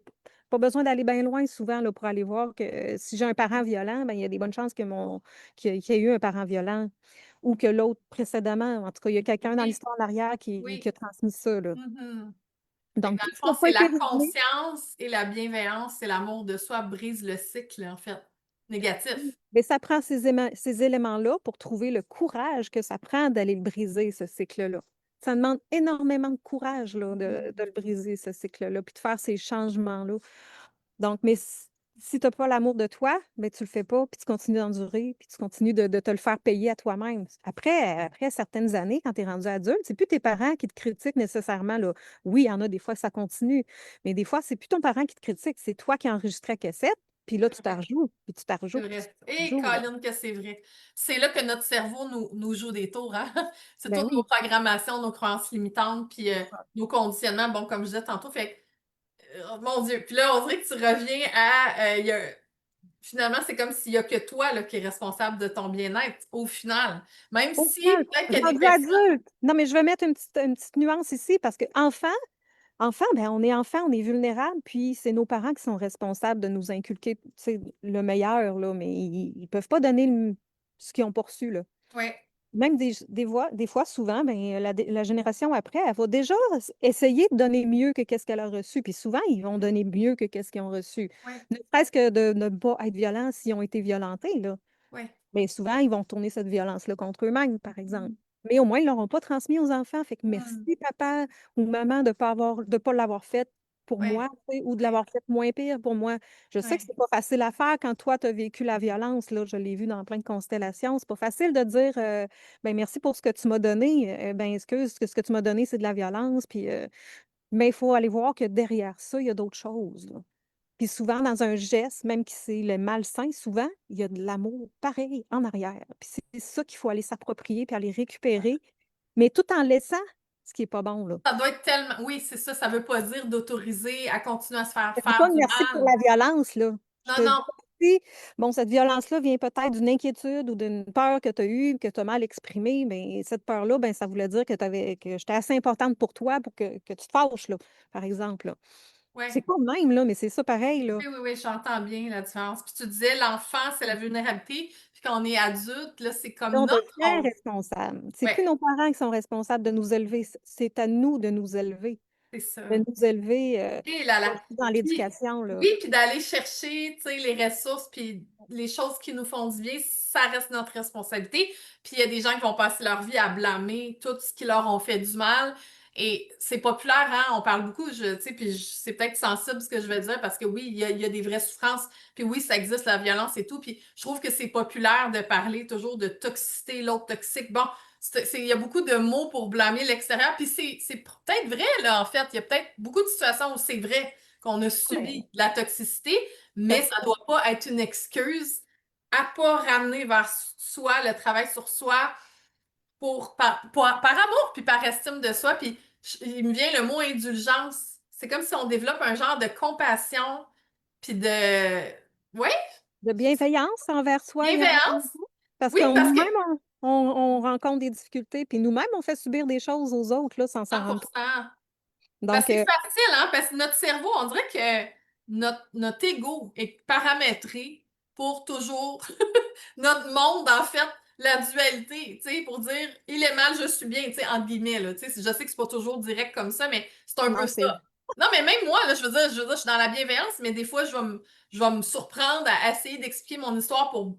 pas besoin d'aller bien loin souvent, là, pour aller voir que si j'ai un parent violent, ben, il y a des bonnes chances que qu'il y ait eu un parent violent. ou que l'autre précédemment. En tout cas, il y a quelqu'un dans Oui, l'histoire en arrière qui oui. a transmis ça, là. Mhm. Fait que Donc, dans tout le ce qui n'a fond, pas c'est été la réglé, conscience et la bienveillance et l'amour de soi brise le cycle, en fait, négatif. mais ça prend ces éléments-là pour trouver le courage que ça prend d'aller le briser, ce cycle-là. Ça demande énormément de courage là, de le briser, ce cycle-là, puis de faire ces changements-là. Donc, mais si tu n'as pas l'amour de toi, ben, tu le fais pas, puis tu continues d'endurer, puis tu continues de te le faire payer à toi-même. Après certaines années, quand tu es rendu adulte, c'est plus tes parents qui te critiquent nécessairement, là. Oui, il y en a des fois que ça continue, mais des fois, c'est plus ton parent qui te critique, c'est toi qui as enregistré la cassette, puis là, C'est tu t'en vrai. rejoues, puis tu t'en C'est rejoues, puis tu vrai. t'en Et rejoues, là. Colin, que c'est vrai. C'est là que notre cerveau nous joue des tours, hein? C'est Ben toutes nos oui. programmations, nos croyances limitantes, puis nos conditionnements, bon, comme je disais tantôt. Fait que, mon Dieu. Puis là, on dirait que tu reviens à. Finalement, c'est comme s'il n'y a que toi là, qui est responsable de ton bien-être, au final. Même Au si final, peut-être qu'il y a des rendu personnes. adulte. Non, mais je vais mettre une petite nuance ici parce que enfant, ben, on est vulnérable, puis c'est nos parents qui sont responsables de nous inculquer, tu sais, le meilleur, là, mais ils peuvent pas donner ce qu'ils ont pas reçu, là. Oui, Même des fois, souvent, ben, la génération après, elle va déjà essayer de donner mieux que qu'est-ce qu'elle a reçu. Puis souvent, ils vont donner mieux que qu'est-ce qu'ils ont reçu. oui, Ne serait-ce que de ne pas être violents s'ils ont été violentés, là. oui. Mais souvent, ils vont tourner cette violence-là contre eux-mêmes, par exemple. Mm. Mais au moins, ils ne l'auront pas transmis aux enfants. Fait que merci, Mm. papa ou maman, de pas l'avoir fait pour Oui, moi, tu sais, ou de oui, l'avoir fait moins pire pour moi. Je sais que oui. c'est pas facile à faire quand toi, tu as vécu la violence. Là, je l'ai vu dans plein de constellations. C'est pas facile de dire ben merci pour ce que tu m'as donné. Ben excuse, ce que tu m'as donné, c'est de la violence. Puis, mais il faut aller voir que derrière ça, il y a d'autres choses, là. Puis souvent, dans un geste, même qui c'est le malsain, souvent, il y a de l'amour pareil en arrière. Puis c'est ça qu'il faut aller s'approprier puis aller récupérer, mais tout en laissant ce qui est pas bon, là. Ça doit être tellement. Oui, c'est ça. Ça veut pas dire d'autoriser à continuer à se faire Je te dis faire pas du merci pour mal. la violence, là. Je Non, te dis non. merci. Bon, cette violence-là vient peut-être d'une inquiétude ou d'une peur que tu as eue, que tu as mal exprimée, mais cette peur-là, ben, ça voulait dire que j'étais assez importante pour toi pour que tu te fâches, là, par exemple, là. Oui. C'est pas le même, là, mais c'est ça pareil, là. Oui, oui, oui, j'entends bien la différence. Puis tu disais, l'enfant, c'est la vulnérabilité. Puis quand on est adulte, là, c'est comme On notre devient rôle. responsable. C'est Oui, plus nos parents qui sont responsables de nous élever, c'est à nous de nous élever. c'est De ça. nous élever, Et là comme là. je dis dans Puis, l'éducation, là. oui, puis d'aller chercher, tu sais, les ressources, puis les choses qui nous font du bien, ça reste notre responsabilité. Puis il y a des gens qui vont passer leur vie à blâmer tout ce qui leur ont fait du mal. Et c'est populaire, hein? On parle beaucoup, tu sais, puis c'est peut-être sensible ce que je vais dire, parce que oui, il y a des vraies souffrances. Puis oui, ça existe, la violence et tout. Puis je trouve que c'est populaire de parler toujours de toxicité, l'autre toxique. Bon, il y a beaucoup de mots pour blâmer l'extérieur. Puis c'est peut-être vrai, là, en fait. Il y a peut-être beaucoup de situations où c'est vrai qu'on a Mais, subi de la toxicité, mais parce ça ne doit pas être une excuse à pas ramener vers soi le travail sur soi par amour puis par estime de soi. Puis il me vient le mot indulgence. C'est comme si on développe un genre de compassion puis de ouais, de bienveillance envers soi et envers bienveillance. nous, parce Oui, que parce que nous-mêmes, on rencontre des difficultés, puis nous-mêmes, on fait subir des choses aux autres, là, sans s'en rendre compte. 100%. Ben, Donc, c'est facile, hein, parce que notre cerveau, on dirait que notre ego est paramétré pour toujours notre monde, en fait, la dualité, tu sais, pour dire il est mal, je suis bien, tu sais, entre guillemets, là, tu sais, je sais que c'est pas toujours direct comme ça, mais c'est un peu non, ça. c'est Non, mais même moi, là, je veux dire, je suis dans la bienveillance, mais des fois, je vais me surprendre à essayer d'expliquer mon histoire pour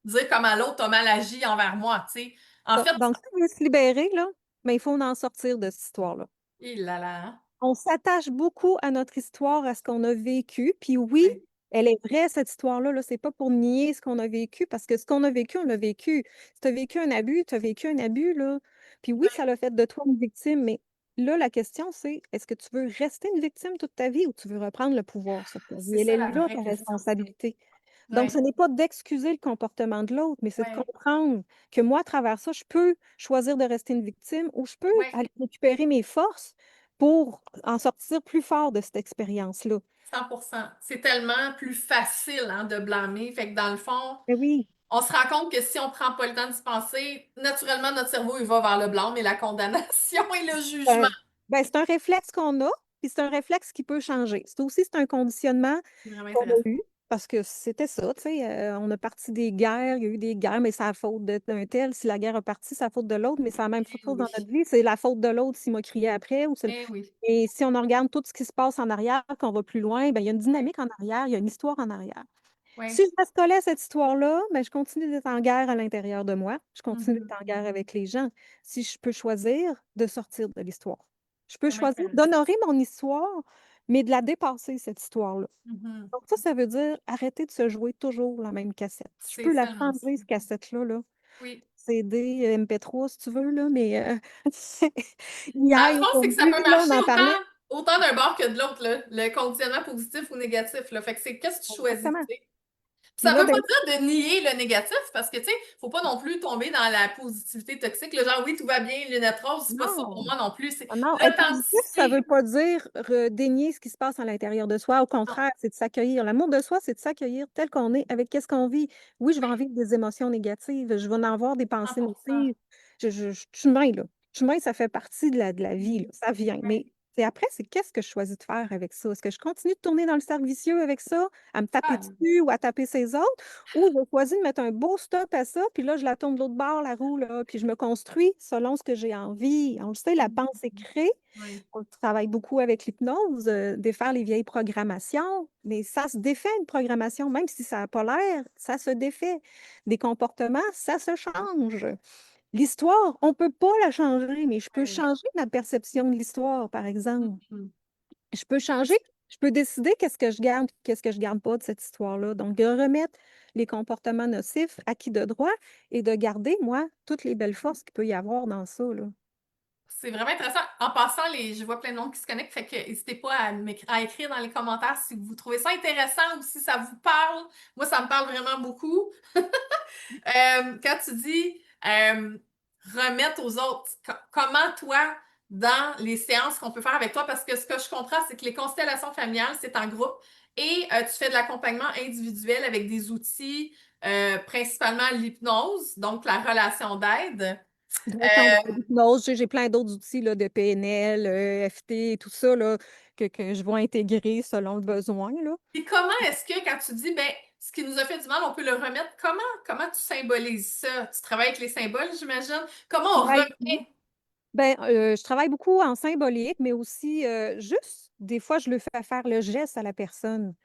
dire comment l'autre a mal agi envers moi, tu sais. En ça. fait, Donc, si on veut se libérer, là, mais il faut en sortir de cette histoire-là. il là là, hein. On s'attache beaucoup à notre histoire, à ce qu'on a vécu. Puis oui, Ouais, elle est vraie, cette histoire-là. Là, c'est pas pour nier ce qu'on a vécu, parce que ce qu'on a vécu, on l'a vécu. Si tu as vécu un abus, tu as vécu un abus, là. Puis oui, ça l'a fait de toi une victime, mais là, la question, c'est est-ce que tu veux rester une victime toute ta vie ou tu veux reprendre le pouvoir sur ta vie? c'est Elle ça est la là, vraie ta question. responsabilité. Donc, ce Ouais, n'est pas d'excuser le comportement de l'autre, mais c'est de ouais, comprendre que moi, à travers ça, je peux choisir de rester une victime ou je peux ouais. aller récupérer mes forces pour en sortir plus fort de cette expérience-là. 100%. C'est tellement plus facile hein, de blâmer. Fait que dans le fond, Eh oui, on se rend compte que si on prend pas le temps de se penser, naturellement, notre cerveau, il va vers le blâme et la condamnation et le jugement. euh, ben, c'est un réflexe qu'on a, puis c'est un réflexe qui peut changer. C'est un conditionnement C'est vraiment qu'on a intéressant. eu parce que c'était ça, tu sais, on a parti des guerres, il y a eu des guerres, mais c'est la faute d'un tel. Si la guerre a parti, c'est la faute de l'autre, mais c'est la même Eh chose dans oui, notre vie. C'est la faute de l'autre s'il m'a crié après. eh oui, Et si on en regarde tout ce qui se passe en arrière, qu'on va plus loin, ben, il y a une ouais, dynamique en arrière, il y a une histoire en arrière. Si ouais. je reste collée à cette histoire-là, ben, je continue d'être en guerre à l'intérieur de moi. Je continue d'être Mhm. en guerre avec les gens. Si je peux choisir de sortir de l'histoire, je peux Vraiment choisir intéressant. d'honorer mon histoire, mais de la dépasser, cette histoire-là. Mhm. Donc ça veut dire arrêter de se jouer toujours la même cassette. Je C'est peux la seulement ça. changer, cette cassette-là, là. Oui. CD, MP3, si tu veux, là, mais Dans hier, le fond, c'est que ça aujourd'hui, peut là, on marcher en parlait. autant d'un bord que de l'autre, là, le conditionnement positif ou négatif, là. Fait que c'est qu'est-ce que tu choisis, tu Exactement. sais. Puis Ça là, veut ben, pas dire de nier le négatif, parce que, tu sais, faut pas non plus tomber dans la positivité toxique, le genre, oui, tout va bien, lunettes roses, c'est pas ça pour non. moi non plus. C'est Ah non, être positif, ça veut l'authenticité. pas dire dénier ce qui se passe à l'intérieur de soi. Au Non. contraire, c'est de s'accueillir. L'amour de soi, c'est de s'accueillir tel qu'on est, avec qu'est-ce qu'on vit. Oui, je vais en Oui, vivre des émotions négatives, je vais en avoir des pensées 100%. négatives. Je suis humain, là. Je suis humain, ça fait partie de la vie, là. Ça vient. Oui, Mais c'est après, c'est qu'est-ce que je choisis de faire avec ça? Est-ce que je continue de tourner dans le cercle vicieux avec ça, à me taper ah, dessus ou à taper ses autres? Ou je choisis de mettre un beau stop à ça, puis là, je la tourne de l'autre bord, la roue, là, puis je me construis selon ce que j'ai envie. On le sait, la pensée crée. oui, On travaille beaucoup avec l'hypnose, défaire les vieilles programmations, mais ça se défait une programmation, même si ça n'a pas l'air, ça se défait. Des comportements, ça se change. L'histoire, on ne peut pas la changer, mais je peux oui. changer ma perception de l'histoire, par exemple. Mhm. Je peux changer, je peux décider qu'est-ce que je garde, qu'est-ce que je garde pas de cette histoire-là. Donc, de remettre les comportements nocifs acquis de droit et de garder, moi, toutes les belles forces qu'il peut y avoir dans ça, là. C'est vraiment intéressant. En passant, je vois plein de monde qui se connectent, fait que n'hésitez pas à écrire dans les commentaires si vous trouvez ça intéressant ou si ça vous parle. Moi, ça me parle vraiment beaucoup. Quand tu dis remettre aux autres, comment toi, dans les séances qu'on peut faire avec toi, parce que ce que je comprends, c'est que les constellations familiales, c'est en groupe et tu fais de l'accompagnement individuel avec des outils, principalement l'hypnose, donc la relation d'aide. Direction d'aide, hypnose, j'ai plein d'autres outils là, de PNL, EFT, tout ça là, que je vais intégrer selon le besoin, là. Et comment est-ce que quand tu dis, ben, ce qui nous a fait du mal, on peut le remettre, comment tu symbolises ça? Tu travailles avec les symboles, j'imagine? Comment Je on travaille remet? ben, je travaille beaucoup en symbolique, mais aussi, juste des fois, je le fais faire le geste à la personne.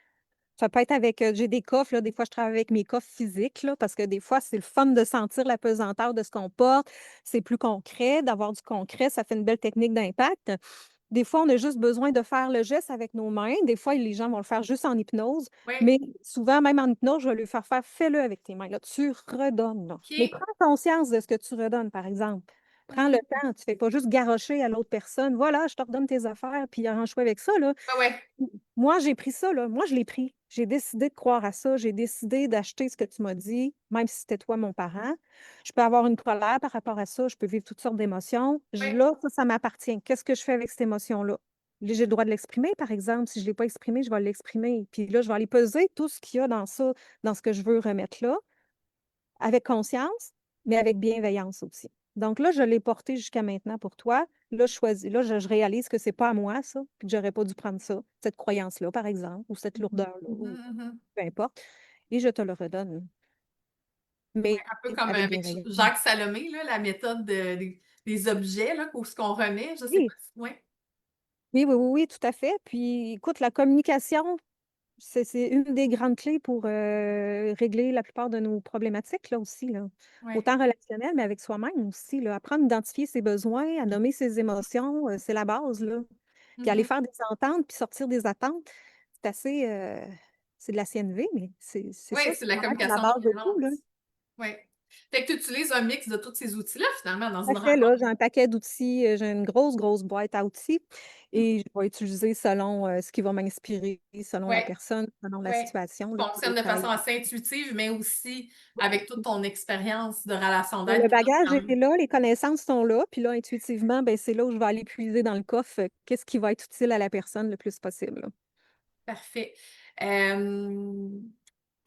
Ça peut être avec, j'ai des coffres, là, des fois, je travaille avec mes coffres physiques, là, parce que des fois, c'est le fun de sentir la pesanteur de ce qu'on porte. C'est plus concret, d'avoir du concret, ça fait une belle technique d'impact. Des fois, on a juste besoin de faire le geste avec nos mains. Des fois, les gens vont le faire juste en hypnose. Oui, Mais souvent, même en hypnose, je vais lui faire faire, fais-le avec tes mains. Là, tu redonnes. Là. Mais OK. prends conscience de ce que tu redonnes, par exemple. Prends le Mhm. temps. Tu ne fais pas juste garrocher à l'autre personne. Voilà, je te redonne tes affaires, puis arrange-toi avec ça. Là. Ah ouais. Moi, j'ai pris ça, là. Moi, je l'ai pris. J'ai décidé de croire à ça. J'ai décidé d'acheter ce que tu m'as dit, même si c'était toi mon parent. Je peux avoir une colère par rapport à ça. Je peux vivre toutes sortes d'émotions. Oui, Là, ça m'appartient. Qu'est-ce que je fais avec cette émotion-là? Là, j'ai le droit de l'exprimer, par exemple. Si je ne l'ai pas exprimé, je vais l'exprimer. Puis là, je vais aller peser tout ce qu'il y a dans ça, dans ce que je veux remettre là, avec conscience, mais avec bienveillance aussi. Donc là, je l'ai porté jusqu'à maintenant pour toi. Là, je choisis. Là, je réalise que c'est pas à moi, ça, puis que j'aurais pas dû prendre ça, cette croyance-là, par exemple, ou cette mhm, lourdeur-là, ou mhm, mhm. peu importe. Et je te le redonne, Ouais, mais un peu comme avec avec bienveillance. Jacques Salomé, là, la méthode des objets, là, pour ce qu'on remet, je sais pas Oui, si. Oui. oui, oui, oui, oui, tout à fait. Puis, écoute, la communication, c'est une des grandes clés pour régler la plupart de nos problématiques, là aussi, là. Oui. Autant relationnelles, mais avec soi-même aussi, là. Apprendre à identifier ses besoins, à nommer ses émotions, c'est la base, là. Puis aller Mhm. faire des ententes, puis sortir des attentes, c'est assez, c'est de la CNV, mais c'est Oui, ça, c'est c'est de la quand même la communication non base de tout, là. violente. Oui. Fait que tu utilises un mix de tous ces outils-là, finalement, dans Tout à une fait, là, rencontre. j'ai un paquet d'outils, j'ai une grosse, grosse boîte à outils et je vais utiliser selon, ce qui va m'inspirer, selon Oui, la personne, selon la oui. situation, Tu là, fonctionnes de de travailler façon avec assez intuitive, mais aussi avec toute ton expérience de relation ben, d'aide. le Puis là, bagage est là, les connaissances sont là, puis là, intuitivement, ben, c'est là où je vais aller puiser dans le coffre, qu'est-ce qui va être utile à la personne le plus possible, là. parfait. Euh,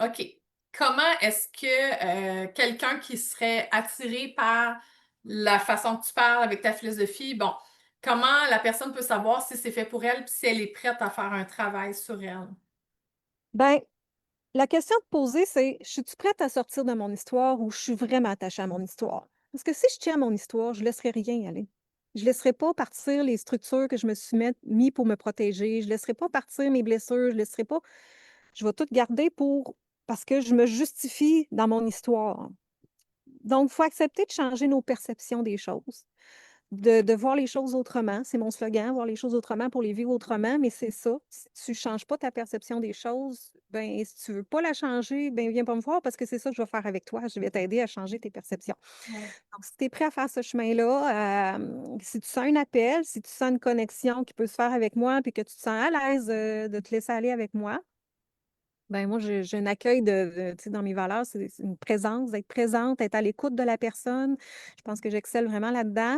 OK. Comment est-ce que quelqu'un qui serait attiré par la façon que tu parles avec ta philosophie, bon, comment la personne peut savoir si c'est fait pour elle puis si elle est prête à faire un travail sur elle? Ben, La question à te poser, c'est: «Je suis-tu prête à sortir de mon histoire ou je suis vraiment attachée à mon histoire?» Parce que si je tiens à mon histoire, je laisserai rien aller. Je laisserai pas partir les structures que je me suis mis pour me protéger. Je laisserai pas partir mes blessures. Je vais tout garder pour parce que je me justifie dans mon histoire. Donc, il faut accepter de changer nos perceptions des choses. De voir les choses autrement, c'est mon slogan, voir les choses autrement pour les vivre autrement, mais c'est ça. Si tu changes pas ta perception des choses, ben, si tu veux pas la changer, ben, viens pas me voir parce que c'est ça que je vais faire avec toi. Je vais t'aider à changer tes perceptions. Ouais. Donc, si tu es prêt à faire ce chemin-là, si tu sens un appel, si tu sens une connexion qui peut se faire avec moi, puis que tu te sens à l'aise, de te laisser aller avec moi, ben moi, j'ai un accueil tu sais, dans mes valeurs, c'est une présence, d'être présente, être à l'écoute de la personne. Je pense que j'excelle vraiment là-dedans,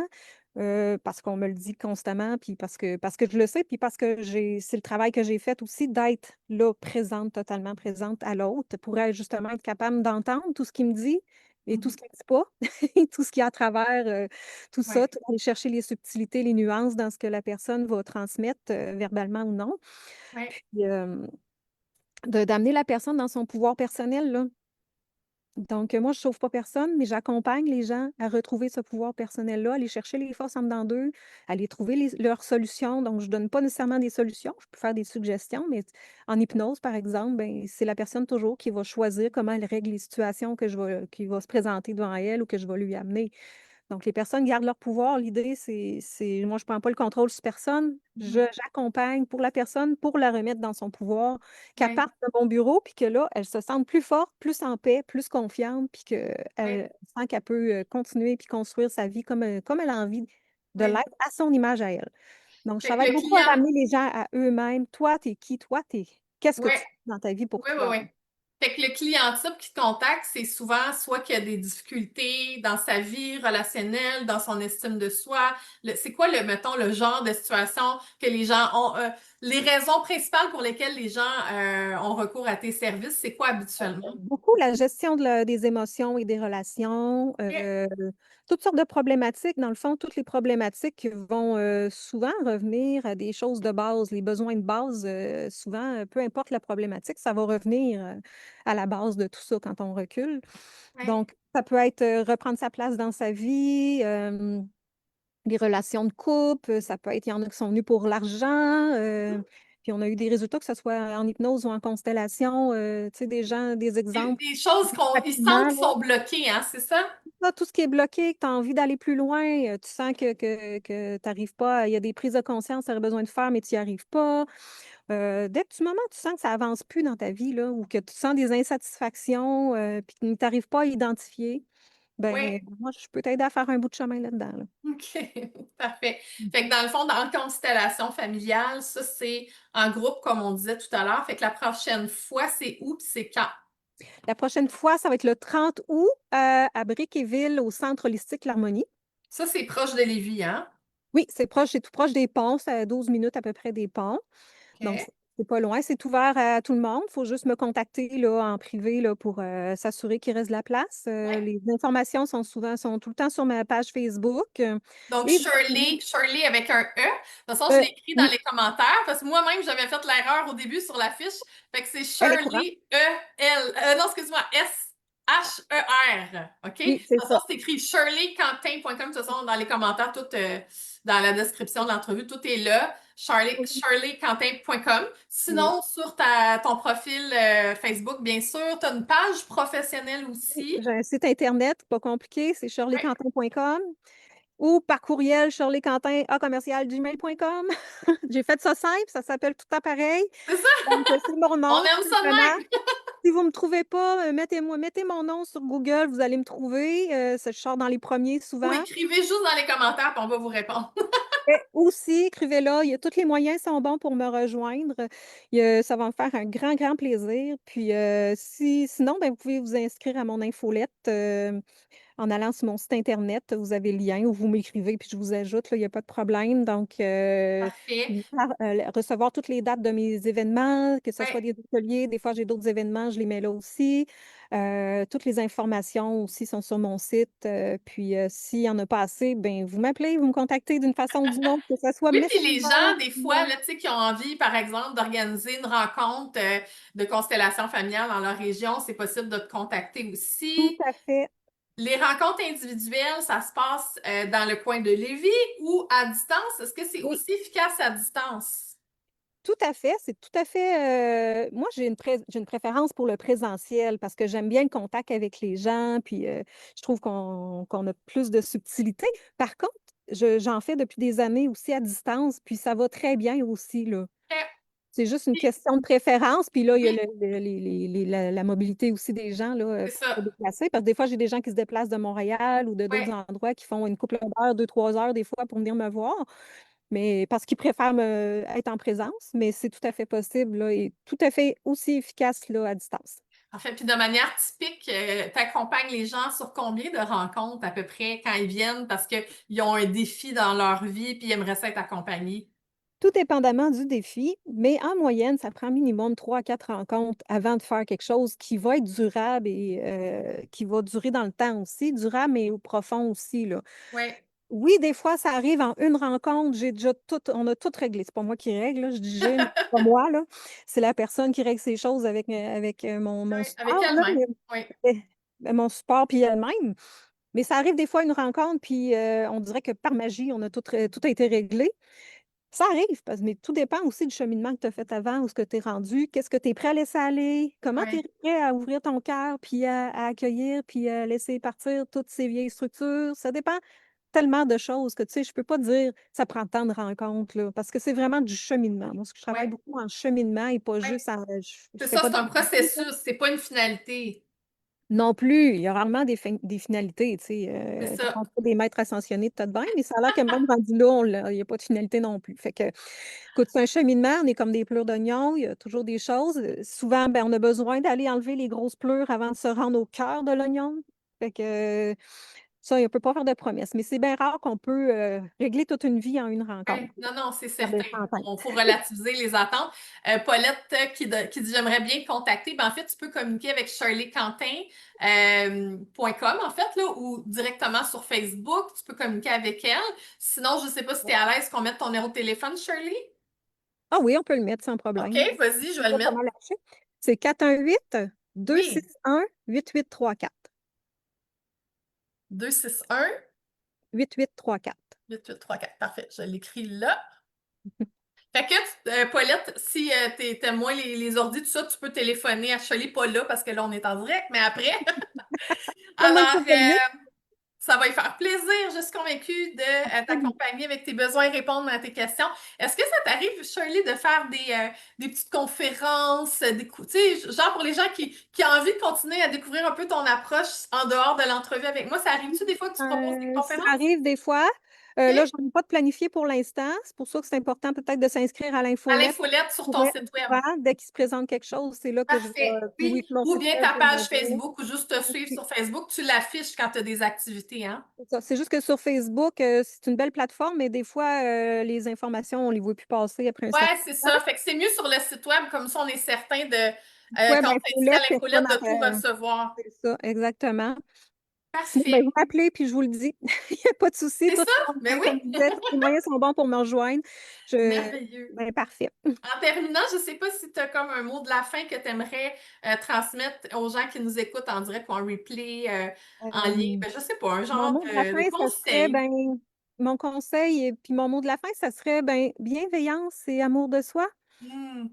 parce qu'on me le dit constamment, puis parce que je le sais, puis parce que c'est le travail que j'ai fait aussi d'être là, présente, totalement présente à l'autre, pour justement être capable d'entendre tout ce qu'il me dit et tout ce Mhm. qu'il ne dit pas, et tout ce qui est à travers, tout ça, Ouais. tout aller chercher les subtilités, les nuances dans ce que la personne va transmettre, verbalement ou non. Ouais. Puis, d'amener la personne dans son pouvoir personnel, là. Donc, moi, je sauve pas personne, mais j'accompagne les gens à retrouver ce pouvoir personnel-là, aller chercher les forces en dedans d'eux, aller trouver leurs solutions. Donc, je donne pas nécessairement des solutions, je peux faire des suggestions, mais en hypnose, par exemple, ben, c'est la personne toujours qui va choisir comment elle règle les situations qui va se présenter devant elle ou que je vais lui amener. Donc, les personnes gardent leur pouvoir. L'idée, moi, je ne prends pas le contrôle sur personne. Mhm. J'accompagne pour la personne, pour la remettre dans son pouvoir, qu'elle Ouais. parte de mon bureau, puis que là, elle se sente plus forte, plus en paix, plus confiante, puis Ouais. qu'elle sent qu'elle peut continuer puis construire sa vie comme elle a envie de Ouais. l'être, à son image à elle. Donc, je Fait que travaille le beaucoup à client, ramener les gens à eux-mêmes. Toi, t'es qui? Qu'est-ce que tu ouais. fais dans ta vie pour Oui, oui, toi? oui. Fait que le client type qui te contacte, c'est souvent soit qu'il y a des difficultés dans sa vie relationnelle, dans son estime de soi. C'est quoi mettons, le genre de situation que les gens ont, les raisons principales pour lesquelles les gens ont recours à tes services, c'est quoi habituellement? Beaucoup la gestion des émotions et des relations, Ok. toutes sortes de problématiques. Dans le fond, toutes les problématiques vont, souvent revenir à des choses de base, les besoins de base, souvent, peu importe la problématique, ça va revenir, à la base de tout ça quand on recule. Ouais. Donc, ça peut être, reprendre sa place dans sa vie, les relations de couple, ça peut être il y en a qui sont venus pour l'argent, puis on a eu des résultats, que ce soit en hypnose ou en constellation, tu sais, des gens, des exemples Des choses ils sentent rapidement, qu'ils là. sont bloqués, hein, c'est ça? Là, tout ce qui est bloqué, que tu as envie d'aller plus loin, tu sens que tu arrives pas, il y a des prises de conscience que tu aurais besoin de faire, mais tu n'y arrives pas. Dès que du moment où tu sens que ça avance plus dans ta vie, là, ou que tu sens des insatisfactions, puis que tu n'arrives pas à identifier, Oui. ben moi, je peux t'aider à faire un bout de chemin là-dedans, là. OK, parfait. Fait que dans le fond, dans la constellation familiale, ça, c'est en groupe, comme on disait tout à l'heure. Fait que la prochaine fois, c'est où puis c'est quand? La prochaine fois, ça va être le 30 août, à Briqueville, au Centre holistique L'Harmonie. Ça, c'est proche de Lévis, hein? Oui, c'est tout proche des ponts, c'est à 12 minutes à peu près des ponts. Donc, OK. c'est pas loin, c'est ouvert à tout le monde. Il faut juste me contacter là, en privé là, pour s'assurer qu'il reste de la place. Ouais. Les informations sont tout le temps sur ma page Facebook. Donc, Et Shirley avec un E. De toute façon, je euh, l'ai écrit dans oui, les commentaires parce que moi-même, j'avais fait l'erreur au début sur la fiche. Fait que c'est elle est courante. Shirley E-L. Non, excuse-moi, S-H-E-R. OK? De Oui, toute c'est façon, ça. c'est écrit shirleyquentin.com. De toute façon, dans les commentaires, dans la description de l'entrevue, tout est là. Shirleyquentin.com. Oui. Sinon, sur ton profil Facebook, bien sûr, tu as une page professionnelle aussi. J'ai un site internet, pas compliqué, c'est Ouais, shirleyquentin.com ou par courriel shirleyquentin@gmail.com. J'ai fait ça simple, ça s'appelle tout le temps pareil. c'est ça. Donc, c'est mon On nom, aime tout ça simplement. de même. Si vous me trouvez pas, mettez mon nom sur Google, vous allez me trouver. Je sors dans les premiers Ou souvent. écrivez juste dans les commentaires, puis on va vous répondre. Et aussi, écrivez-là, il y a tous les moyens sont bons pour me rejoindre. Ça va me faire un grand, grand plaisir. Puis, sinon, ben, vous pouvez vous inscrire à mon infolette, en allant sur mon site internet, vous avez le lien ou vous m'écrivez puis je vous ajoute, là, il y a pas de problème. Donc, Parfait. recevoir toutes les dates de mes événements, que ce soit Ouais. des ateliers, des fois j'ai d'autres événements, je les mets là aussi. Toutes les informations aussi sont sur mon site. Puis, s'il y en a pas assez, ben vous m'appelez, vous me contactez d'une façon ou d'une autre, que ce soit Oui, puis Messenger, les gens, des fois, email. là, tu sais, qui ont envie, par exemple, d'organiser une rencontre de constellation familiale dans leur région, c'est possible de te contacter Tout aussi. à fait. Les rencontres individuelles, ça se passe dans le coin de Lévis ou à distance. Est-ce que c'est Oui. aussi efficace à distance? Tout à fait, c'est tout à fait, moi j'ai une préférence pour le présentiel parce que j'aime bien le contact avec les gens, puis, je trouve qu'on a plus de subtilité. Par contre, j'en fais depuis des années aussi à distance, puis ça va très bien aussi, là. Eh, C'est juste une puis- question de préférence, puis là, il y a oui, la mobilité aussi des gens, là, c'est pour ça. se déplacer. Parce que des fois, j'ai des gens qui se déplacent de Montréal ou de d'autres Ouais. endroits qui font une couple d'heures, 2-3 heures des fois pour venir me voir. Mais parce qu'ils préfèrent être en présence, mais c'est tout à fait possible, là, et tout à fait aussi efficace, là, à distance. En fait, puis de manière typique, tu accompagnes les gens sur combien de rencontres à peu près quand ils viennent parce qu'ils ont un défi dans leur vie puis ils aimeraient ça être accompagnés? Tout dépendamment du défi, mais en moyenne, ça prend minimum 3 à 4 rencontres avant de faire quelque chose qui va être durable et qui va durer dans le temps aussi, durable mais au profond aussi, là. Oui. Oui, des fois, ça arrive en une rencontre, j'ai déjà tout on a tout réglé. C'est pas moi qui règle, là, je dis «j'ai», mais c'est pas moi, là. C'est la personne qui règle ses choses avec mon Oui, avec support, là, elle-même. Oui. mon support puis elle-même. Mais ça arrive des fois une rencontre, puis on dirait que par magie, on a tout a été réglé. Ça arrive, mais tout dépend aussi du cheminement que tu as fait avant, où ce que tu es rendu, qu'est-ce que tu es prêt à laisser aller, comment tu es Oui. prêt à ouvrir ton cœur, puis à accueillir, puis à laisser partir toutes ces vieilles structures. Ça dépend tellement de choses que, tu sais, je peux pas dire: «Ça prend tant de rencontres», là, parce que c'est vraiment du cheminement. Moi, ce que je Oui. travaille beaucoup en cheminement et pas Oui. juste je C'est fais ça, pas c'est de un processus, c'est pas une finalité. non plus, il y a rarement des finalités, tu sais, C'est ça ça. prend pas des maîtres ascensionnés de tout de même, mais ça a l'air que même rendu là, il y a pas de finalité non plus. Fait que, écoute, c'est un cheminement, on est comme des pleurs d'oignon, il y a toujours des choses. Souvent, ben, on a besoin d'aller enlever les grosses pleurs avant de se rendre au cœur de l'oignon. Fait que, ça, on peut pas faire de promesses, mais c'est bien rare qu'on peut, régler toute une vie en une rencontre. Ouais, non, non, c'est Faire des certain. centaines. Il faut relativiser les attentes. Paulette qui dit j'aimerais bien te contacter. Ben, en fait, tu peux communiquer avec shirleyquentin.com en fait, là, ou directement sur Facebook. Tu peux communiquer avec elle. Sinon, je ne sais pas si tu es à l'aise qu'on mette ton numéro de téléphone, Shirley. Ah oui, on peut le mettre sans OK, problème. vas-y, je Je vais le pas mettre. comment lâcher. C'est 418 Oui, 261 8834. 261 8834. 8834. Parfait, je l'écris là. Fait que, Paulette, si t'aimes moins les ordis, tout ça, tu peux téléphoner à Shirley, pas là, parce que là, on est en direct, mais après. Comme moi, Alors, ça fait mieux. ça va y faire plaisir. Je suis convaincue de t'accompagner avec tes besoins et répondre à tes questions. Est-ce que ça t'arrive, Shirley, de faire des petites conférences, tu sais, genre pour les gens qui ont envie de continuer à découvrir un peu ton approche en dehors de l'entrevue avec moi, ça arrive-tu des fois que tu proposes des Ça conférences? arrive des fois. OK? Là, j'en ai pas de planifié pour l'instant. C'est pour ça que c'est important peut-être de s'inscrire à À l'infolette. l'infolette sur Pour ton être site au web. courant, dès qu'il se présente quelque chose, c'est là que je Parfait. vais puis oui, Oui. puis mon Ou site bien web ta vient page avec. Facebook ou juste te suivre sur Facebook. Tu l'affiches quand tu as des activités, hein? C'est ça. C'est juste que sur Facebook, c'est une belle plateforme, mais des fois, les informations, on les voit plus passer après un Ouais, certain c'est temps. ça. Fait que c'est mieux sur le site web, comme ça on est certain de, Web quand on s'inscrit à infolette, l'infolette, personne de tout recevoir. c'est ça, exactement. Sinon, ben, Parfait. vous m'appelez, puis je vous le dis. Il y a pas de souci, C'est tous ça? les Mais moyens, oui, comme je disais, tous les moyens sont bons pour me rejoindre. Je merveilleux. ben, parfait. En terminant, je ne sais pas si tu as comme un mot de la fin que tu aimerais transmettre aux gens qui nous écoutent en direct ou en replay, en ligne. Hem, Ben, je sais pas, un mon genre mot de la de fin, ça serait, conseil. ben, mon conseil et puis mon mot de la fin, ça serait, ben, bienveillance et amour de soi. Hmm.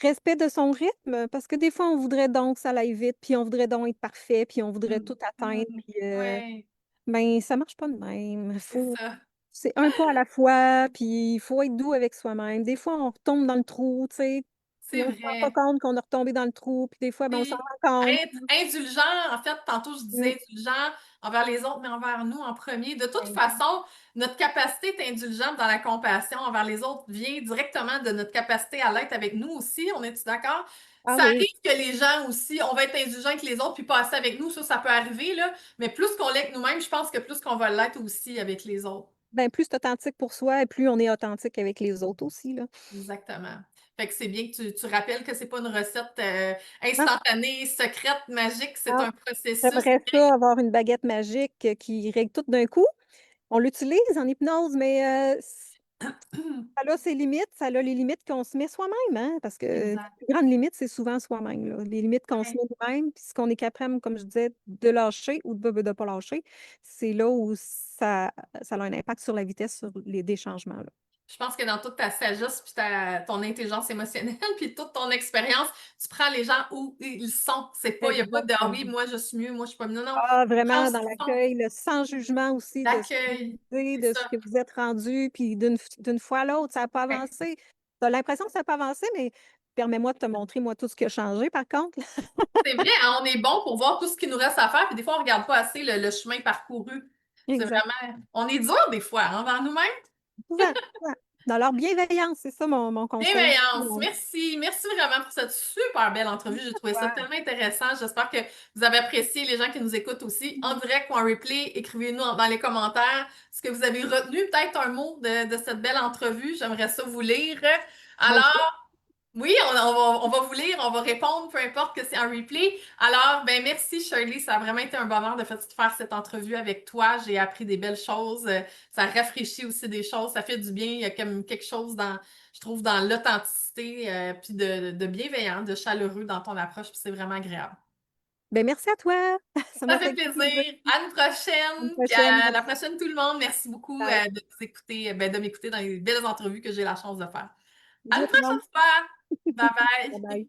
Respect de son rythme, parce que des fois, on voudrait donc que ça aille vite, puis on voudrait donc être parfait, puis on voudrait Hmm. tout atteindre, Hmm. puis, Ouais, ben, ça marche pas de même. c'est Faut ça. C'est un pas à la fois, puis il faut être doux avec soi-même. Des fois, on retombe dans le trou, tu sais, puis C'est on se rend pas vrai. compte qu'on est retombé dans le trou, puis des fois, ben, on s'en Oui. rend compte. Être indulgent, en fait, tantôt je Mmh, disais indulgent envers les autres, mais envers nous en premier. De toute Ben oui. façon, notre capacité d'être indulgente dans la compassion envers les autres vient directement de notre capacité à l'être avec nous aussi. On est d'accord? Ah Ça oui. arrive que les gens aussi, on va être indulgent avec les autres puis pas assez avec nous. Ça peut arriver, là. Mais plus qu'on l'est avec nous-mêmes, je pense que plus qu'on va l'être aussi avec les autres. Ben, plus c'est authentique pour soi et plus on est authentique avec les autres aussi, là. Exactement. Fait que c'est bien que tu rappelles que c'est pas une recette Ah, instantanée, secrète, magique, c'est ah, un processus. j'aimerais ça avoir une baguette magique qui règle tout d'un coup. On l'utilise en hypnose, mais ça a ses limites, ça a les limites qu'on se met soi-même, hein, parce que la Exact. plus grande limite, c'est souvent soi-même, là. Les limites qu'on se Ouais. met nous-mêmes, puis ce qu'on est capable, comme je disais, de lâcher ou de pas lâcher, c'est là où ça a un impact sur la vitesse sur des changements, là. Je pense que dans toute ta sagesse puis ton intelligence émotionnelle puis toute ton expérience, tu prends les gens où ils sont. C'est pas, il n'y a pas de ah oui, Exactement. moi je suis mieux, moi je suis pas mieux. Non, non. Ah, Les gens où vraiment dans ils sont, l'accueil, le sans jugement aussi de ce que vous l'accueil. vivez, C'est de ce ça. que vous êtes rendu, puis d'une fois à l'autre, ça a pas Ouais. avancé. Tu as l'impression que ça a pas avancé, mais permets-moi de te montrer, moi, tout ce qui a changé, par contre. C'est vrai, hein, on est bon pour voir tout ce qu'il nous reste à faire, puis des fois on regarde pas assez le chemin parcouru. C'est Exact. vraiment, on est dur des fois hein, envers nous-mêmes. Souvent, souvent. Dans leur bienveillance, c'est ça mon conseil. Bienveillance. Ouais. Merci. Merci vraiment pour cette super belle entrevue. J'ai trouvé ça Ouais. tellement intéressant. J'espère que vous avez apprécié, les gens qui nous écoutent aussi, en direct ou en replay. Écrivez-nous dans les commentaires ce que vous avez retenu, peut-être un mot de cette belle entrevue. J'aimerais ça vous lire. Moi aussi. Alors, oui, on va vous lire, on va répondre, peu importe que c'est un replay. Alors, ben merci Shirley, ça a vraiment été un bonheur de faire cette entrevue avec toi. J'ai appris des belles choses. Ça rafraîchit aussi des choses, ça fait du bien. Il y a comme quelque chose dans, je trouve, dans l'authenticité, puis de bienveillant, de chaleureux dans ton approche, puis c'est vraiment agréable. Ben, merci à toi. Ça Ça m'a fait fait plaisir. plaisir. À une À une prochaine, puis prochaine. à la Merci. prochaine tout le monde. Merci beaucoup Bye. de nous écouter, ben, de m'écouter dans les belles entrevues que j'ai la chance de faire. À Bisous une à tout le prochaine monde. fois. Bye Bye bye. bye.